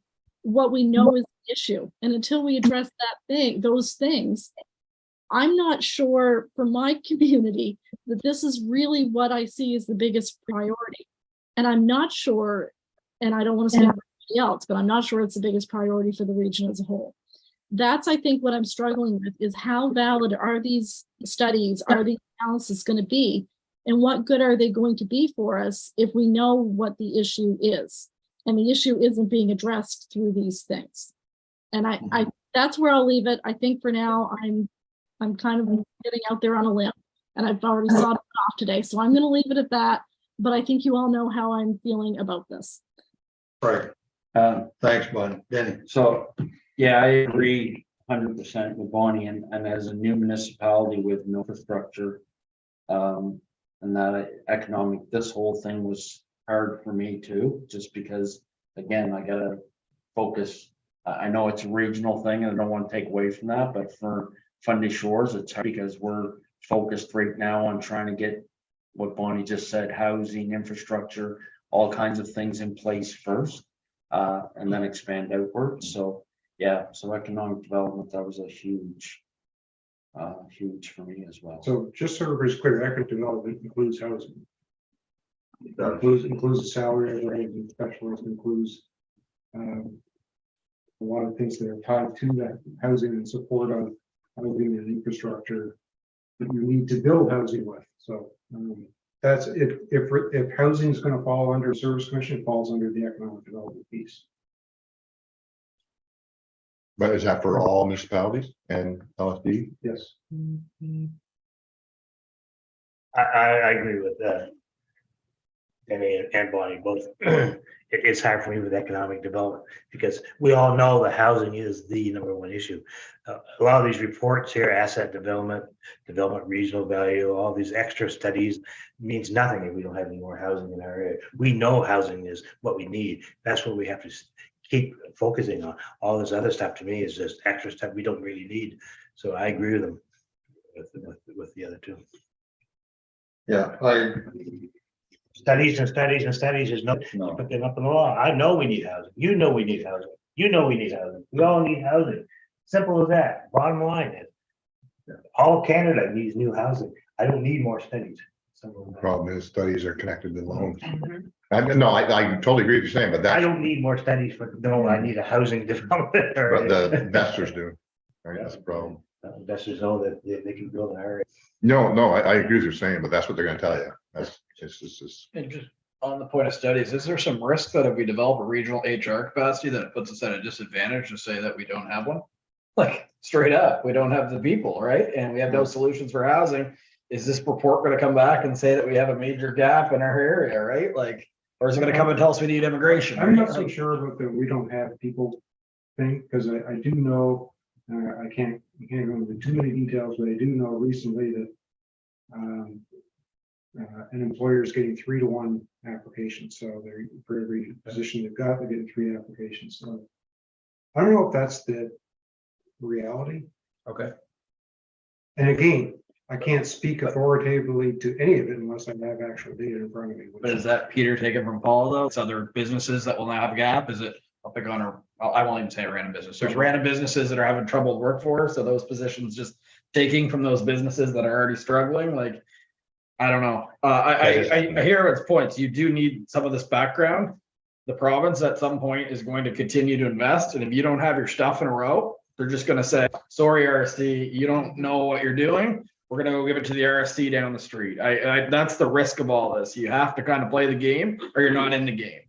what we know is the issue. And until we address those things, I'm not sure for my community that this is really what I see as the biggest priority. And I'm not sure, and I don't want to say else, but I'm not sure it's the biggest priority for the region as a whole. That's, I think, what I'm struggling with, is how valid are these studies, are the analysis going to be, and what good are they going to be for us if we know what the issue is, and the issue isn't being addressed through these things. And I that's where I'll leave it. I think for now I'm kind of getting out there on a limb, and I've already sawed it off today, so I'm going to leave it at that. But I think you all know how I'm feeling about this. Right. Thanks, Bonnie. Denny. So, yeah, I agree 100% with Bonnie, and as a new municipality with no infrastructure, and that economic, this whole thing was hard for me too, just because, again, I gotta focus. I know it's a regional thing, and I don't want to take away from that, but for Fundy Shores, it's hard because we're focused right now on trying to get what Bonnie just said, housing, infrastructure, all kinds of things in place first. And then expand outwards. So yeah, so economic development, that was a huge for me as well. So just so everybody's clear, economic development includes housing. Includes the salary, includes specialist, includes a lot of things that are tied to that housing and support of housing and infrastructure that you need to build housing with. So that's if housing is going to fall under Service Commission, it falls under the economic development piece. But is that for all municipalities and LSD? Yes. I agree with that. And Bonnie, both. It's hard for me with economic development because we all know that housing is the number one issue. A lot of these reports here, asset development, regional value, all these extra studies means nothing if we don't have any more housing in our area. We know housing is what we need. That's what we have to keep focusing on. All this other stuff to me is just extra stuff we don't really need. So I agree with them with the other two. Yeah, Studies and studies and studies is no, no. put them up in the law. I know we need housing. You know we need housing. You know we need housing. We all need housing. Simple as that. Bottom line is, all Canada needs new housing. I don't need more studies. Simple as that. Problem is studies are connected to loans. No, I totally agree with you saying, but I that's don't need more studies for, no, I need a housing development. what the investors do. Right, that's the problem. Investors know that they can build an area. No, I agree with you saying, but that's what they're gonna tell you. That's, it's just. And just on the point of studies, is there some risk that if we develop a regional HR capacity, that it puts us at a disadvantage to say that we don't have one? Like, straight up, we don't have the people, right? And we have no solutions for housing. Is this report gonna come back and say that we have a major gap in our area, right? Like, or is it gonna come and tell us we need immigration? I'm right? not so sure about the we don't have people thing, because I do know, I can't go into too many details, but I do know recently that an employer is getting 3-to-1 applications. So they're for every position they've got, they're getting 3 applications. So I don't know if that's the reality. Okay. And again, I can't speak authoritatively to any of it unless I have actual data in front of me. But is that Peter taken from Paul though? It's other businesses that will now have a gap? Is it, I'll pick on I won't even say a random business. There's random businesses that are having trouble with workforce. So those positions just taking from those businesses that are already struggling, like, I don't know. I hear its points. You do need some of this background. The province at some point is going to continue to invest. And if you don't have your stuff in a row, they're just going to say, sorry, RSD, you don't know what you're doing. We're going to go give it to the RSC down the street. That's the risk of all this. You have to kind of play the game or you're not in the game.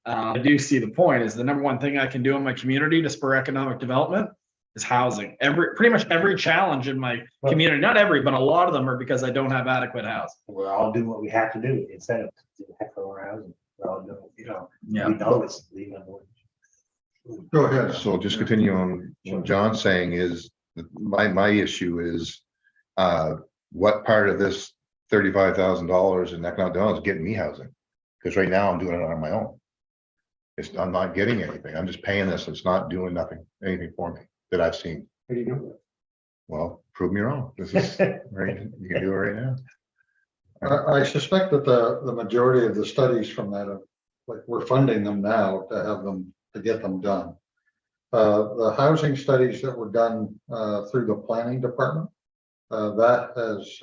I do see the point is the number one thing I can do in my community to spur economic development is housing. Pretty much every challenge in my community, not every, but a lot of them are because I don't have adequate housing. We're all doing what we have to do instead of heck for more housing. We're all doing, we Yeah. know this. Go ahead. So just continue on what John's saying is, my issue is, what part of this $35,000 in economic development is getting me housing? Because right now I'm doing it on my own. I'm not getting anything. I'm just paying this. It's not doing anything for me that I've seen. How do you know that? Well, prove me wrong. This is right. You can do it right now. I suspect that the majority of the studies from that, like we're funding them now to get them done. The housing studies that were done through the planning department, that has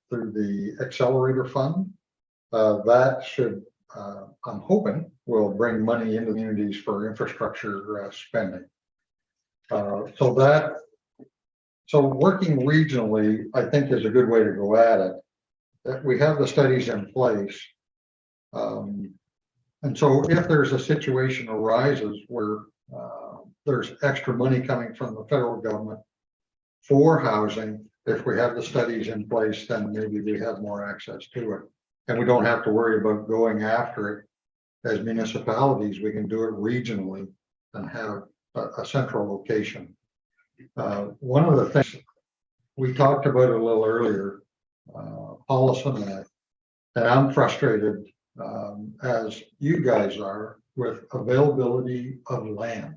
through the accelerator fund, that should, I'm hoping, will bring money into communities for infrastructure spending. So working regionally, I think is a good way to go at it. That we have the studies in place. And so if there's a situation arises where there's extra money coming from the federal government for housing, if we have the studies in place, then maybe we have more access to it. And we don't have to worry about going after it as municipalities. We can do it regionally and have a central location. One of the things we talked about a little earlier, Paulson and I'm frustrated as you guys are with availability of land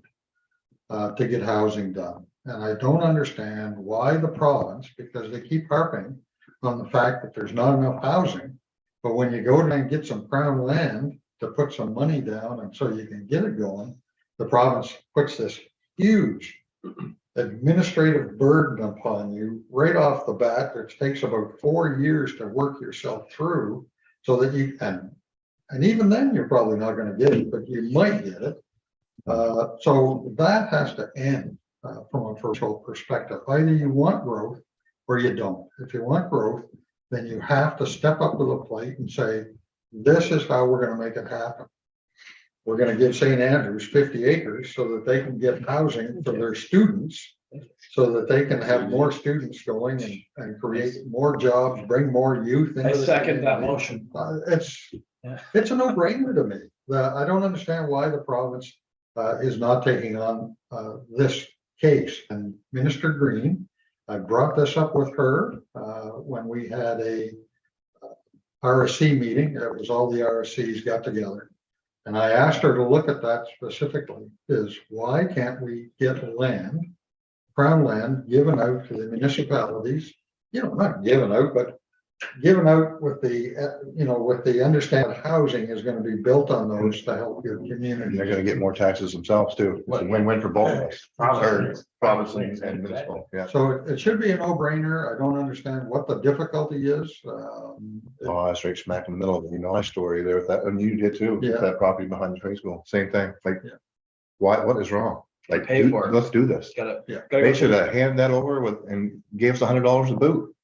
to get housing done. And I don't understand why the province, because they keep harping on the fact that there's not enough housing. But when you go and get some crown land to put some money down and so you can get it going, the province puts this huge administrative burden upon you right off the bat. It takes about 4 years to work yourself through so that you can, and even then you're probably not going to get it, but you might get it. So that has to end from a personal perspective. Either you want growth or you don't. If you want growth, then you have to step up to the plate and say, this is how we're gonna make it happen. We're gonna give St. Andrews 50 acres so that they can get housing for their students, so that they can have more students going and create more jobs, bring more youth. I into the second that community. motion. It's a no-brainer to me. I don't understand why the province is not taking on this case. And Minister Green, I brought this up with her when we had a RSC meeting. It was all the RSCs got together. And I asked her to look at that specifically, is why can't we get land, crown land, given out to the municipalities? You know, not given out, but given out with the, with the understanding that housing is going to be built on those to help your community. They're gonna get more taxes themselves too. It's a win-win for both of us. Or province and municipal, yeah. So it should be a no-brainer. I don't understand what the difficulty is. Oh, that's right smack in the middle of my story there with that, and you did too, with Yeah. that property behind the trade school, same thing, like, Yeah. what is wrong? Like, Pay for it. let's do this. Gotta, Yeah. gotta They go should through, have handed that over with, and gave us $100 a boot.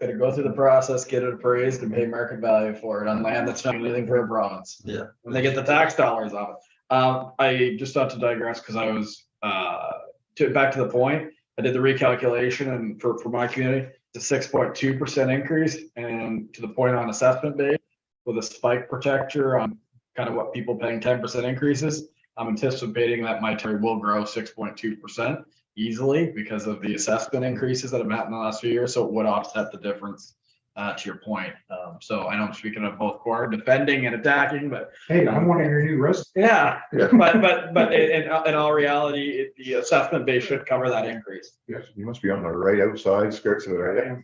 gotta go through the process, get it appraised and pay market value for it on land that's not anything for a province. Yeah. When they get the tax dollars off it. I just thought to digress because I was, back to the point, I did the recalculation and for my community, it's a 6.2% increase and to the point on assessment base with a spike protector on kind of what people paying 10% increases. I'm anticipating that my territory will grow 6.2% easily because of the assessment increases that have happened in the last few years. So it would offset the difference to your point. So I know I'm speaking of both core defending and attacking, but Hey, I'm one of your new residents. yeah, but in all reality, the assessment base should cover that increase. Yes, you must be on the right outside skirts of it, right?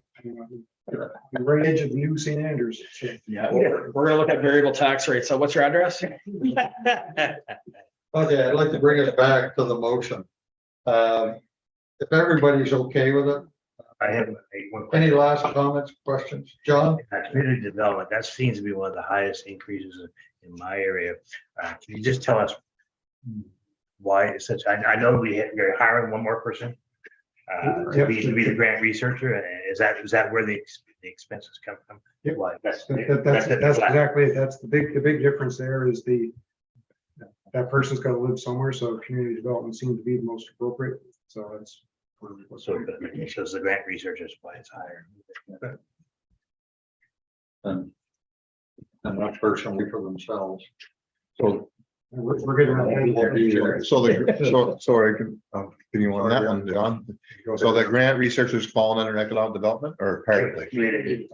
The right edge of New St. Andrews. Yeah, we're gonna look at variable tax rates. So what's your address? Okay, I'd like to bring us back to the motion. If everybody's okay with it, I have one question. any last comments, questions? John? Community development, that seems to be one of the highest increases in my area. Can you just tell us why it's such, I know you're hiring one more person to be the grant researcher, and is that where the expenses come from? Yep. Why? That's That's exactly it. That's the big difference there is that person's got to live somewhere, so community development seemed to be the most appropriate. So that's. So it's the grant researchers why it's higher. And not personally for themselves. So, We're getting around. sorry, continue on that one, John. So the grant researchers falling under economic development or partly? Community.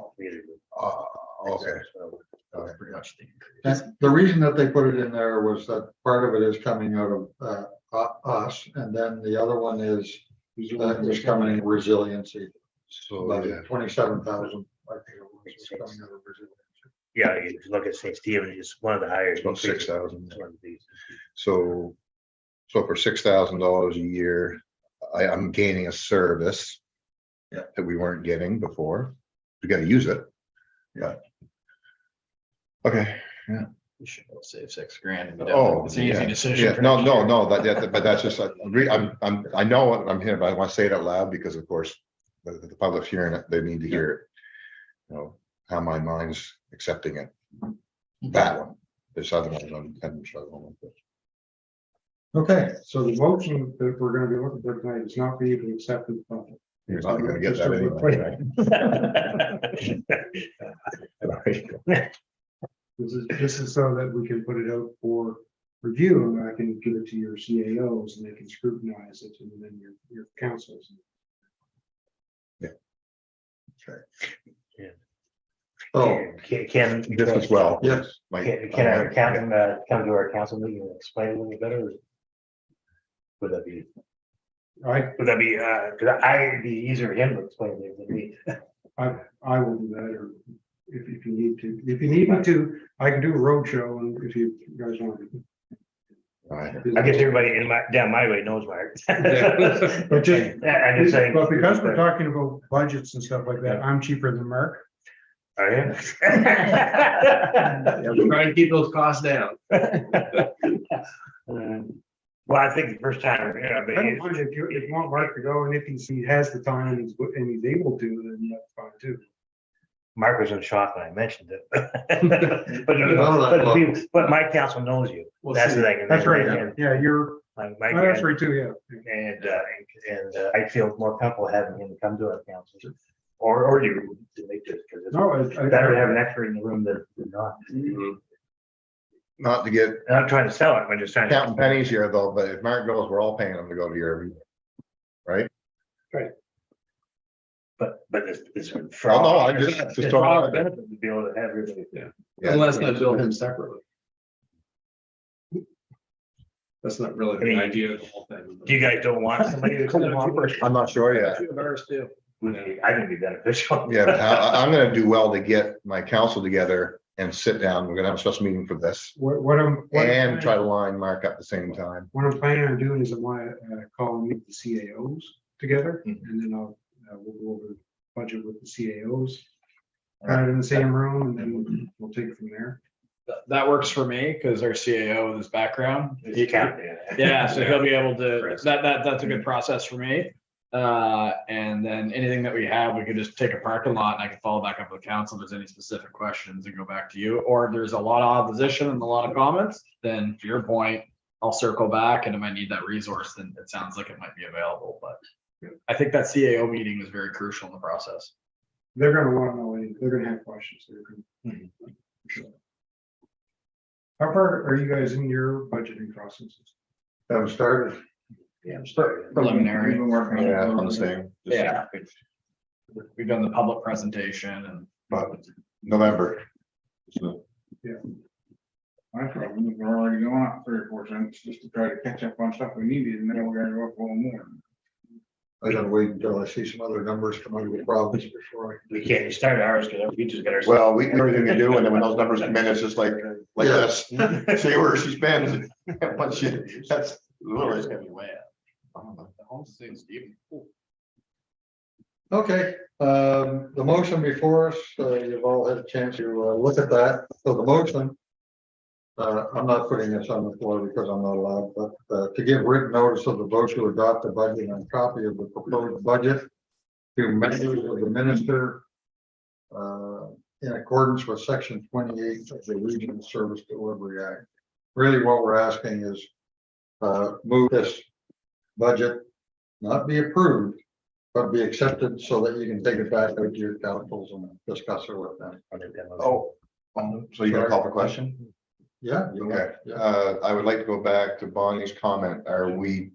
Okay. The reason that they put it in there was that part of it is coming out of us, and then the other one is that was coming in resiliency. So, About yeah. 27,000. I think it was coming out of resiliency. Yeah, if you look at St. Stephen, it's one of the higher. About 6,000. It's one of these. So for $6,000 a year, I'm gaining a service. Yeah. That we weren't getting before. We gotta use it. Yeah. Okay, You should go save $6,000. and be done. oh. It's an easy yeah, decision. Yeah, for no, next no, year. no, but that's just, I know what I'm hearing, but I want to say it out loud because of course, the public's hearing it, they need to hear it. You know, how my mind's accepting it. That one, this other one, I'm struggling with. Okay, So the motion that we're gonna be looking for tonight is not for you to accept the budget. You're not gonna get that anyway, right? This is so that we can put it out for review and I can give it to your CAOs and they can scrutinize it and then your councils. so, Can This as well. yes, Can our accountant come to our council meeting and explain it a little better? Would that be? I Because I'd be easier for him to explain it than me. I will do that, or if you need to. If you need me to, I can do a road show and if you guys want to. All right. I guess everybody down my way knows my. But just, I'm just saying. but because we're talking about budgets and stuff like that, I'm cheaper than Mark. Are you? Yeah, we're trying to keep those costs down. Well, I think the first time, yeah, I don't mind if you want Mark to go, and if he has the time and he's able to, then that's fine too. Mark was in shock when I mentioned it. But my council knows you. That's the thing. That's right, yeah, you're, My, that's right too, yeah. and I feel more comfortable having him come to our council. Or you to make this, because No, it's better to have an expert in the room than not. Not to get I'm not trying to sell it, I'm just trying counting to. pennies here though, but if Mark goes, we're all paying him to go to your, right? But it's. Well, no, I'm just It's throwing all it a out there. benefit to be able to have everybody. Yeah. Unless they bill him separately. That's not really the idea of the whole thing. You guys don't want somebody to come along first? I'm not sure yet. Two of ours too. I think it'd be beneficial. Yeah, but I'm gonna do well to get my council together and sit down. We're gonna have a special meeting for this and try to line Mark up at the same time. What I'm planning on doing is I want to call and meet the CAOs together, and then we'll go over the budget with the CAOs. Kind of in the same room, and then we'll take it from there. That works for me because our CAO in his background. You can't. Yeah, so he'll be able to, that's a good process for me. And then anything that we have, we could just take a parking lot and I can follow back up with council if there's any specific questions and go back to you. Or if there's a lot of opposition and a lot of comments, then to your point, I'll circle back, and if I need that resource, then it sounds like it might be available. But I think that CAO meeting is very crucial in the process. They're gonna want to know, they're gonna have questions. For sure. How far are you guys in your budgeting processes? Haven't started. Yeah, Preliminary. We've been working on it. Yeah, I'm the same. Yeah. We've done the public presentation and. But November. So, My problem is we're already going up 3 or 4 cents just to try to catch up on stuff we needed, and then we're gonna go up a little more. I gotta wait until I see some other numbers come out of the province before We can't start ours because we just got our. well, we everything we do, and then when those numbers come in, it's just like this. See where she spends. But that's literally. It's gonna be way up. The whole thing's even. Okay, the motion before us, you've all had a chance to look at that. So the motion. I'm not putting this on the floor because I'm not allowed, but to give written notice of the vote to adopt the budget and copy of the proposed budget to members of the minister in accordance with section 28 of the Regional Service Delivery Act. Really what we're asking is move this budget, not be approved, but be accepted so that you can take it back out to your councils and discuss it with them. Oh, so you're gonna call for question? Yeah. Okay, I would like to go back to Bonnie's comment. Are we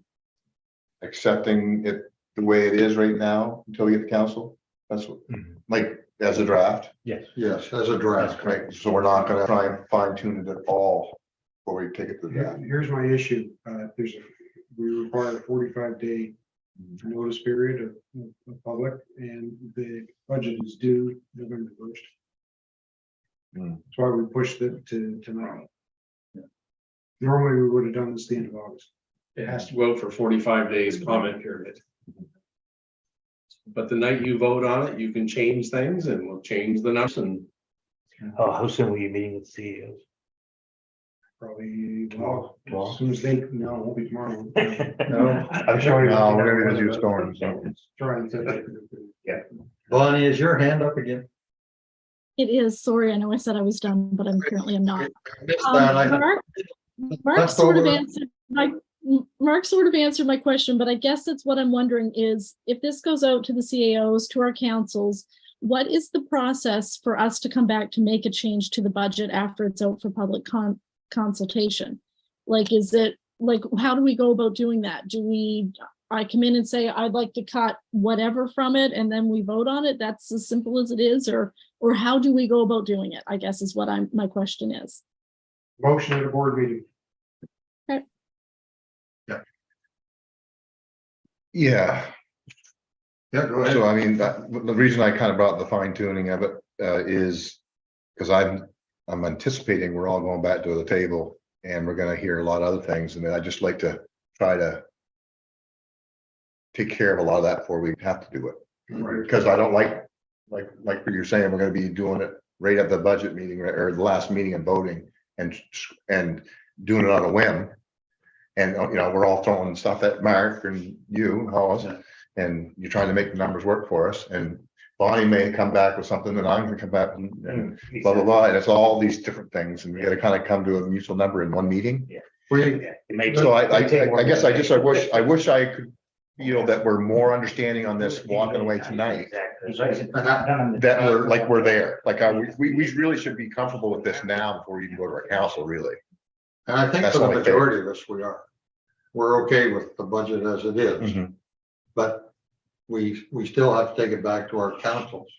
accepting it the way it is right now until we get the council? That's what, like, as a draft, Yes. Yes, as a draft. right? So we're not gonna try and fine tune it at all before we take it to the draft. Here's my issue. We require a 45-day notice period of public, and the budget is due November 1st. That's why we pushed it to tonight. Normally, we would have done this the end of August. It has to go for 45 days comment period. But the night you vote on it, you can change things and we'll change the numbers and. Oh, how soon were you meeting with CEOs? Probably, as soon as no, it won't be tomorrow. No, I'm sure. No, we're gonna be busy with storms, so. Try and set that. Bonnie, is your hand up again? It is, sorry, I know I said I was done, but I'm currently I'm not. I missed that. Mark That's sort of over. answered my question, but I guess that's what I'm wondering is if this goes out to the CAOs, to our councils, what is the process for us to come back to make a change to the budget after it's out for public consultation? Like, is it like, how do we go about doing that? I come in and say, I'd like to cut whatever from it, and then we vote on it? That's as simple as it is, or how do we go about doing it? I guess is what my question is. Motion at a board meeting. Yeah, Yeah, go ahead. so I mean, the reason I kind of brought the fine tuning of it is because I'm anticipating we're all going back to the table and we're gonna hear a lot of other things, and I just like to try to take care of a lot of that before we have to do it. Right. Because I don't like what you're saying, we're gonna be doing it right at the budget meeting or the last meeting and voting and doing it on a whim. And, we're all throwing stuff at Mark and you, Hollis, and you're trying to make the numbers work for us. And Bonnie may come back with something and I'm gonna come back and blah, blah, blah. And it's all these different things. And we gotta kind of come to a mutual number in one meeting. So I guess I wish I could feel that we're more understanding on this walking away tonight. That we're there. Like, we really should be comfortable with this now before we even go to our council, really. And I think That's for the only fair. majority of us, we are. We're okay with the budget as it is. Mhm. But we still have to take it back to our councils.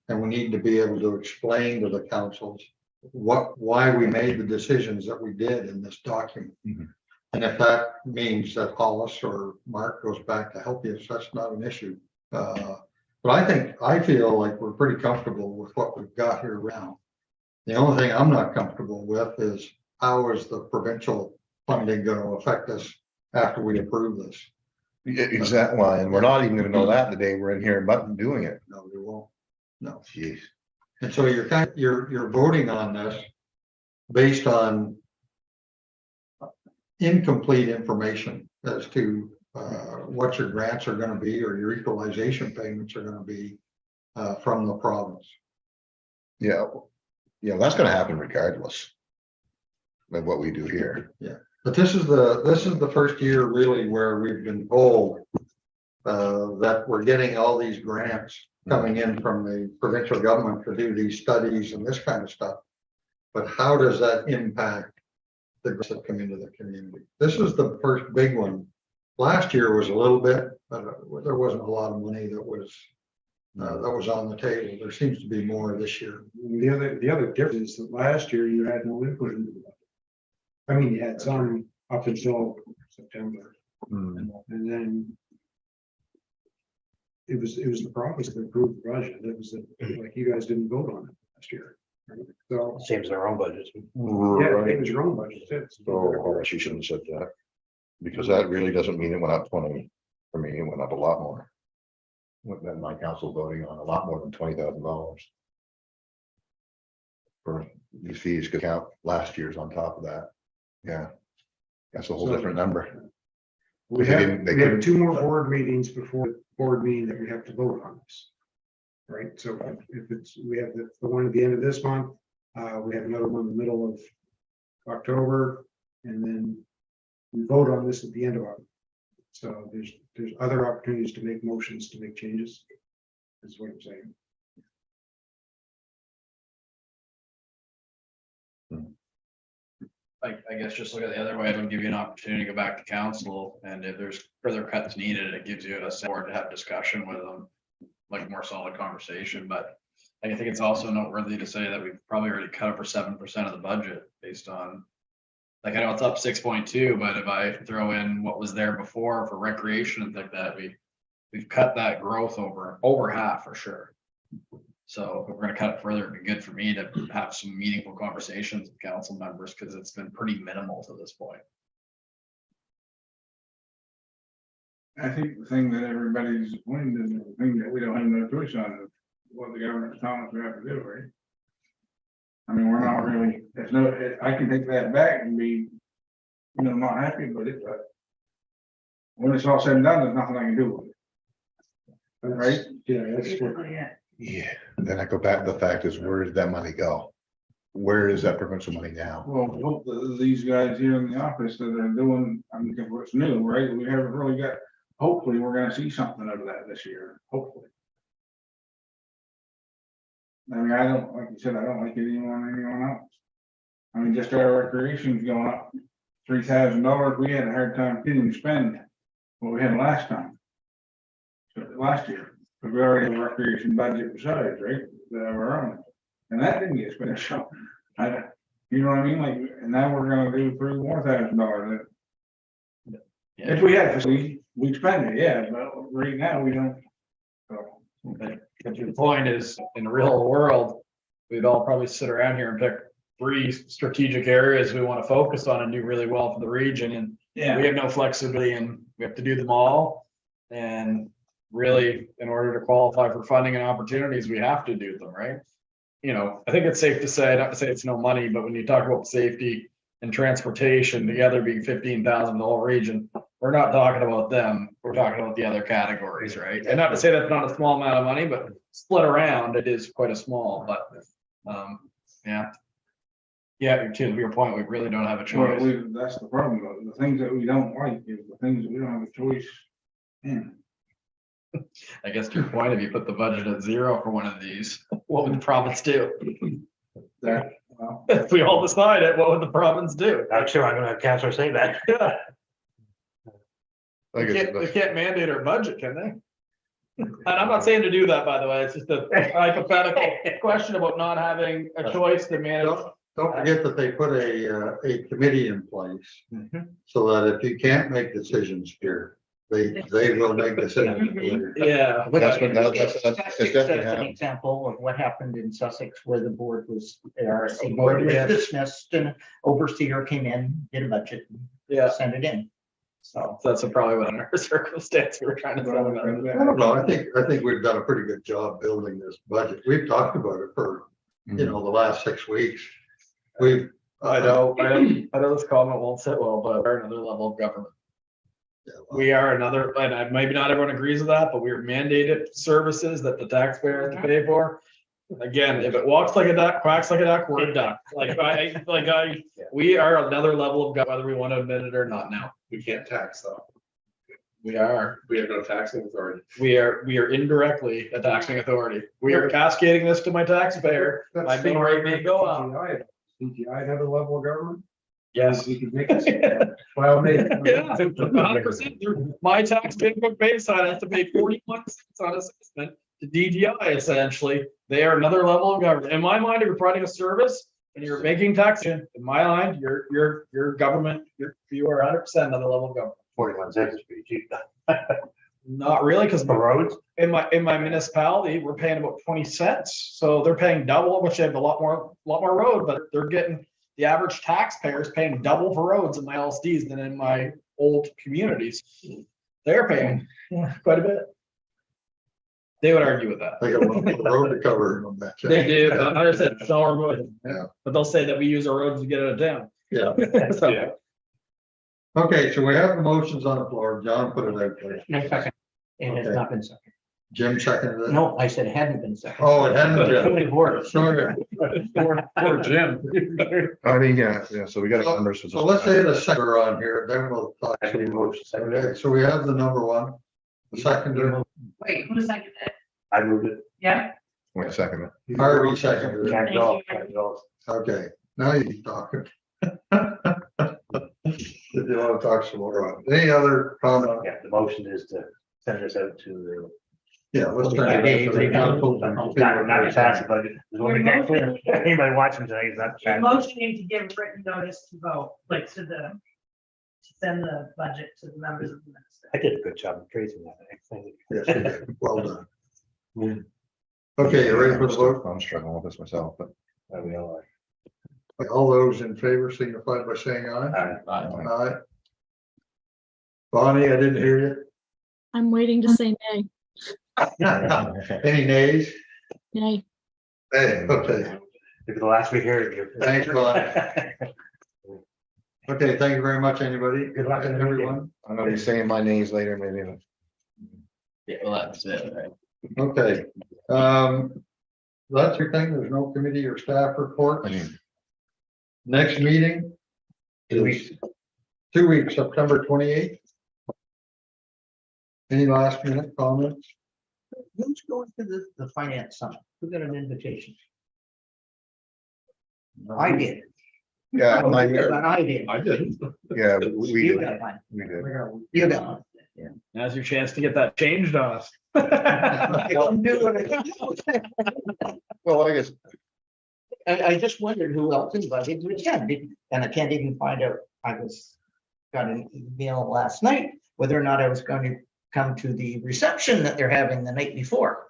And we need to be able to explain to the councils why we made the decisions that we did in this document. Mhm. And if that means that Hollis or Mark goes back to help you, that's not an issue. But I feel like we're pretty comfortable with what we've got here now. The only thing I'm not comfortable with is how is the provincial funding going to affect us after we approve this? Exactly. And we're not even gonna know that the day we're in here and doing it. No, we won't. No. Jeez. And so you're voting on this based on incomplete information as to what your grants are gonna be or your equalization payments are gonna be from the province. Yeah, that's gonna happen regardless of what we do here. But this is the first year really where we've been told that we're getting all these grants coming in from the provincial government to do these studies and this kind of stuff. But how does that impact the grants that come into the community? This is the first big one. Last year was a little bit, but there wasn't a lot of money that was on the table. There seems to be more this year. The other difference is that last year you had no input into the budget. I mean, you had some up until September, and then it was the province that approved the budget. It was like you guys didn't vote on it last year. Right? So Same as our own budgets. yeah, it was your own budget. Too. So she shouldn't have said that. Because that really doesn't mean it went up 20, for me, it went up a lot more. Than my council voting on a lot more than $20,000. For these fees could count last year's on top of that. Yeah. That's a whole different number. We have 2 more board meetings before the board meeting that we have to vote on this. Right, so if we have the one at the end of this month, we have another one in the middle of October, and then we vote on this at the end of October. So there's other opportunities to make motions, to make changes, is what I'm saying. I guess just look at the other way, it'll give you an opportunity to go back to council, and if there's further cuts needed, it gives you a support to have discussion with them. Like more solid conversation, but I think it's also noteworthy to say that we've probably already cut over 7% of the budget based on, like, I know it's up 6.2, but if I throw in what was there before for recreation and like that, we've cut that growth over half for sure. So if we're gonna cut it further, it'd be good for me to have some meaningful conversations with council members, because it's been pretty minimal to this point. I think the thing that everybody's disappointed is the thing that we don't have no choice on is what the government's telling us we have to do, right? I mean, we're not really, I can take that back and be, not happy with it, but when it's all said and done, there's nothing I can do with it. Right? Yeah, that's what. Yeah, then I go back to the fact is, where did that money go? Where is that provincial money now? Well, hope that these guys here in the office that are doing, because what's new, right? We haven't really got, hopefully, we're gonna see something of that this year, hopefully. I mean, I don't, like you said, I don't like anyone else. I mean, just our recreation's going up $3,000. We had a hard time getting to spend what we had last time. So last year, because we already have a recreation budget besides, right? That we're on. And that didn't get spent, so you know what I mean? Like, and now we're gonna do $3 more $1,000. If we had facility, we'd spend it, yeah, but right now we don't. So, But your point is, in the real world, we'd all probably sit around here and pick 3 strategic areas we want to focus on and do really well for the region. And we have no flexibility, and we have to do them all. And really, in order to qualify for funding and opportunities, we have to do them, right? I think it's safe to say, not to say it's no money, but when you talk about safety, and transportation together being $15,000 the whole region, we're not talking about them, we're talking about the other categories, right? And not to say that's not a small amount of money, but split around, it is quite a small, but, yeah. Yeah, to your point, we really don't have a Well, choice. that's the problem, though. The things that we don't like is the things that we don't have a choice in. I guess to your point, if you put the budget at 0 for one of these, what would the province do? That, well, If we all decide it, what would the province do? I'm sure I'm gonna have councillor say that. Yeah, I think they it's- can't mandate our budget, can they? And I'm not saying to do that, by the way, it's just a hypothetical question about not having a choice to manage. Don't forget that they put a committee in place Mhm. so that if you can't make decisions here, they will make decisions. for you. Yeah. That's what, that's Sussex it's is definitely an happened. example of what happened in Sussex where the board was, RSC board was Yes. dismissed and overseer came in, did a budget, Yeah, sent it in. So. so that's probably what in our circumstance we were trying to sell I them. don't know, I think we've done a pretty good job building this budget. We've talked about it for, the last 6 weeks. We've. I know this comment won't sit well, but we're another level of government. Yeah, well, We are another, and maybe not everyone agrees with that, but we are mandated services that the taxpayer has to pay for. Again, if it walks like a duck, quacks like a duck, we're a duck. We are another level of government, whether we want to admit it or not now. We can't tax though. We are. We have no taxing authority. We are indirectly a taxing authority. We are cascading this to my taxpayer. My mill rate may go up. CGI, another level of government. Yes. We could make it. Well, maybe. Yeah, 100%. My tax base side has to pay 41 cents on assessment to DGI essentially. They are another level of government. In my mind, if you're providing a service and you're making taxation, in my mind, your government, you are 100% another level of government. 41 cents is pretty cheap. Not really, because For roads, in my municipality, we're paying about 20 cents. So they're paying double, which they have a lot more road, but they're getting, the average taxpayer is paying double for roads in my LSDs than in my old communities. They're paying quite a bit. They would argue with that. They got a road to cover on that. They do. I said, no, we're good. Yeah. But they'll say that we use our roads to get out of town. Yeah. So, Yeah. Okay, so we have the motions on the floor. John put it out there. No second. It has Okay. not been seconded. Jim seconded it. No, I said it hadn't been seconded. Oh, it hadn't been. Somebody bored us. Sorry. poor Jim. I mean, yeah, so we got numbers. So let's say the second on here, then we'll talk. I can motion second. Okay, so we have the number one, the second, Wait, who seconded it? I moved it. Yeah, Wait a second. Harvey seconded it. Can't go, can't go. Okay, now you're talking. If you want to talk some more, any other comment? Yeah, the motion is to send this out to Yeah, let's try. not to pass the budget. Just want to make that clear. Anybody watching tonight is not. to you're pass. motioning to give written notice to vote, like to send the budget to the members of the minister. I did a good job of tracing that. Thank you. Yes, you did. Well done. Okay, you ready for the vote? I'm struggling with this myself, but. We all are. All those in favor signify by saying aye. All Aye. Bonnie, I didn't hear I'm waiting to say nay. you. Any nays? Nay. Hey, okay, It's the last we hear of you. Thanks, Bonnie. Okay, thank you very much, anybody. Good luck, Everyone. I'm gonna be saying my names later, maybe. Yeah, well, that's it, right? Okay, that's your thing. There's no committee or staff report. I mean, Next meeting is 2 weeks, September 28th. Any last minute comments? Who's going to the finance summit? Who got an invitation? I did. yeah, Oh, mine- and I did. I didn't. yeah, we You did, got one. we did. You got one. Yeah. Now's your chance to get that changed on us. Well, I guess, I just wondered who else invited to attend, and I can't even find out. Got an email last night whether or not I was going to come to the reception that they're having the night before.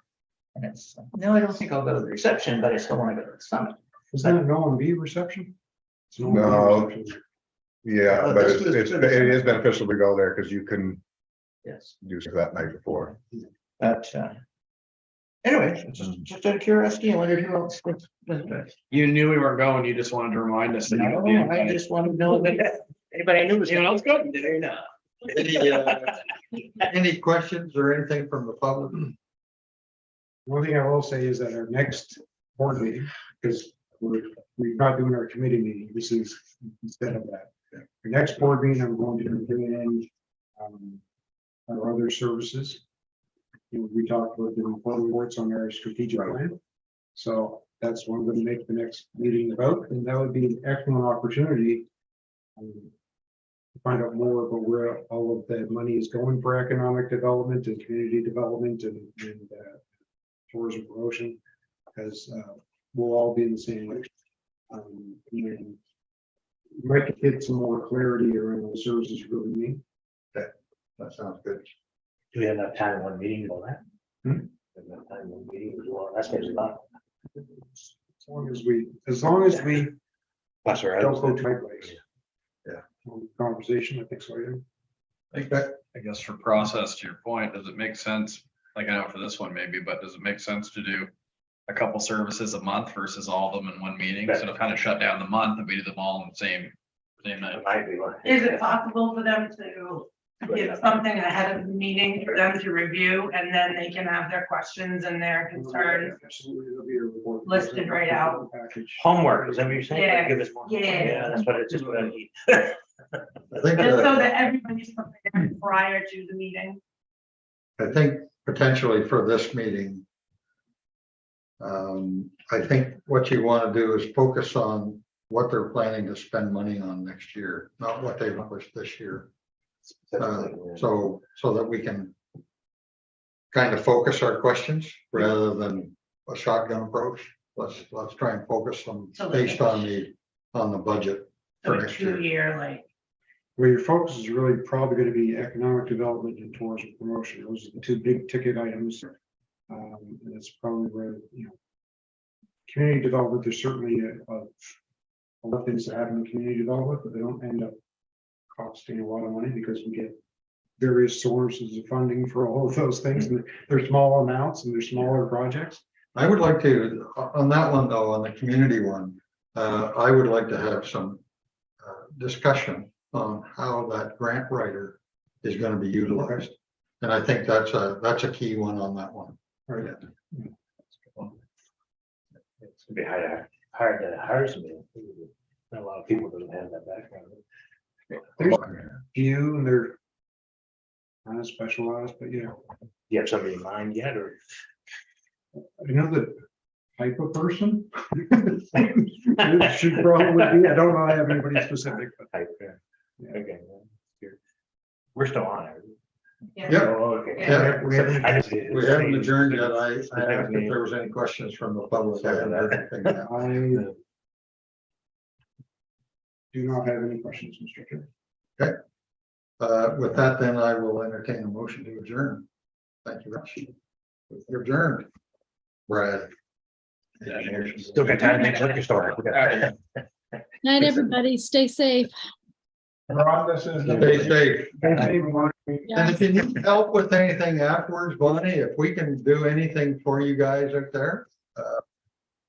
And it's, no, I don't think I'll go to the reception, but I still want to go to the summit. Isn't that no and B reception? It's no and B No. reception. yeah, Oh, but this was- it is beneficial to go there because you can Yes, do that night before. but Anyway, just out of curiosity, I wondered who else. You knew we weren't going, you just wanted to remind us. that you No, would be I invited. just wanted to know that anybody I knew was. Anyone else good? There now. Any questions or anything from the public? One thing I will say is that our next board meeting, because we're not doing our committee meeting, this is instead of that. The next board meeting, I'm going to bring in our other services. We talked about the important reports on our strategic plan. So that's what I'm going to make the next meeting about, and that would be an excellent opportunity to find out more about where all of the money is going for economic development and community development and tourism promotion, because we'll all be in the same way. And you might get some more clarity around what services really mean. That sounds good. Do we have enough time in one meeting to go that? Hmm? Enough time in one meeting as well, that's maybe a lot. As long as we Plus our don't others. go sideways. Yeah. Conversation, I think so, yeah. I think that, I guess for process, to your point, does it make sense, like I know for this one maybe, but does it make sense to do a couple services a month versus all of them in one meeting? So to kind of shut down the month and we do them all in the same night. It might be one. Is it possible for them to give something ahead of the meeting for them to review, and then they can have their questions and their concerns? Absolutely, there'll be a report. Listed right out. Package. Homework, is that what you're saying? Yeah. Give us more. Yeah. That's what it's just what I need. I think, Just so that everybody's prepared prior to the meeting. I think potentially for this meeting, I think what you want to do is focus on what they're planning to spend money on next year, not what they accomplished this year. So that we can kind of focus our questions rather than a shotgun approach. Let's try and focus them So based on the budget So for a next year. 2-year, like, Well, your focus is really probably going to be economic development and tourism promotion. Those are the two big ticket items. And that's probably where, community development, there's certainly a lot of things that happen in community development, but they don't end up costing a lot of money because we get various sources of funding for all of those things. And they're small amounts and they're smaller projects. I would like to, on that one though, on the community one, I would like to have some discussion on how that grant writer is going to be utilized. And I think that's a key one on that one. Right. It's gonna be hard to hire somebody. Not a lot of people that have that background. There's a few and they're kind of specialized, but yeah, Do you have somebody in mind yet, or? I know the type of person. Should probably be, I don't know, I have anybody specific, but Type, yeah. Yeah. Okay. We're still on it. Yep. Oh, okay. Yeah, we haven't- I just- We haven't adjourned yet. I asked if there was any questions from the public. I haven't heard anything yet. I do not have any questions, Mr. Chair. With that, then I will entertain a motion to adjourn. Thank you, Rich. You're adjourned. Brad. Still got time to make liquor store. Night, everybody. Stay safe. Ron, this is. Stay safe. Yeah. And if you need help with anything afterwards, Bonnie, if we can do anything for you guys out there,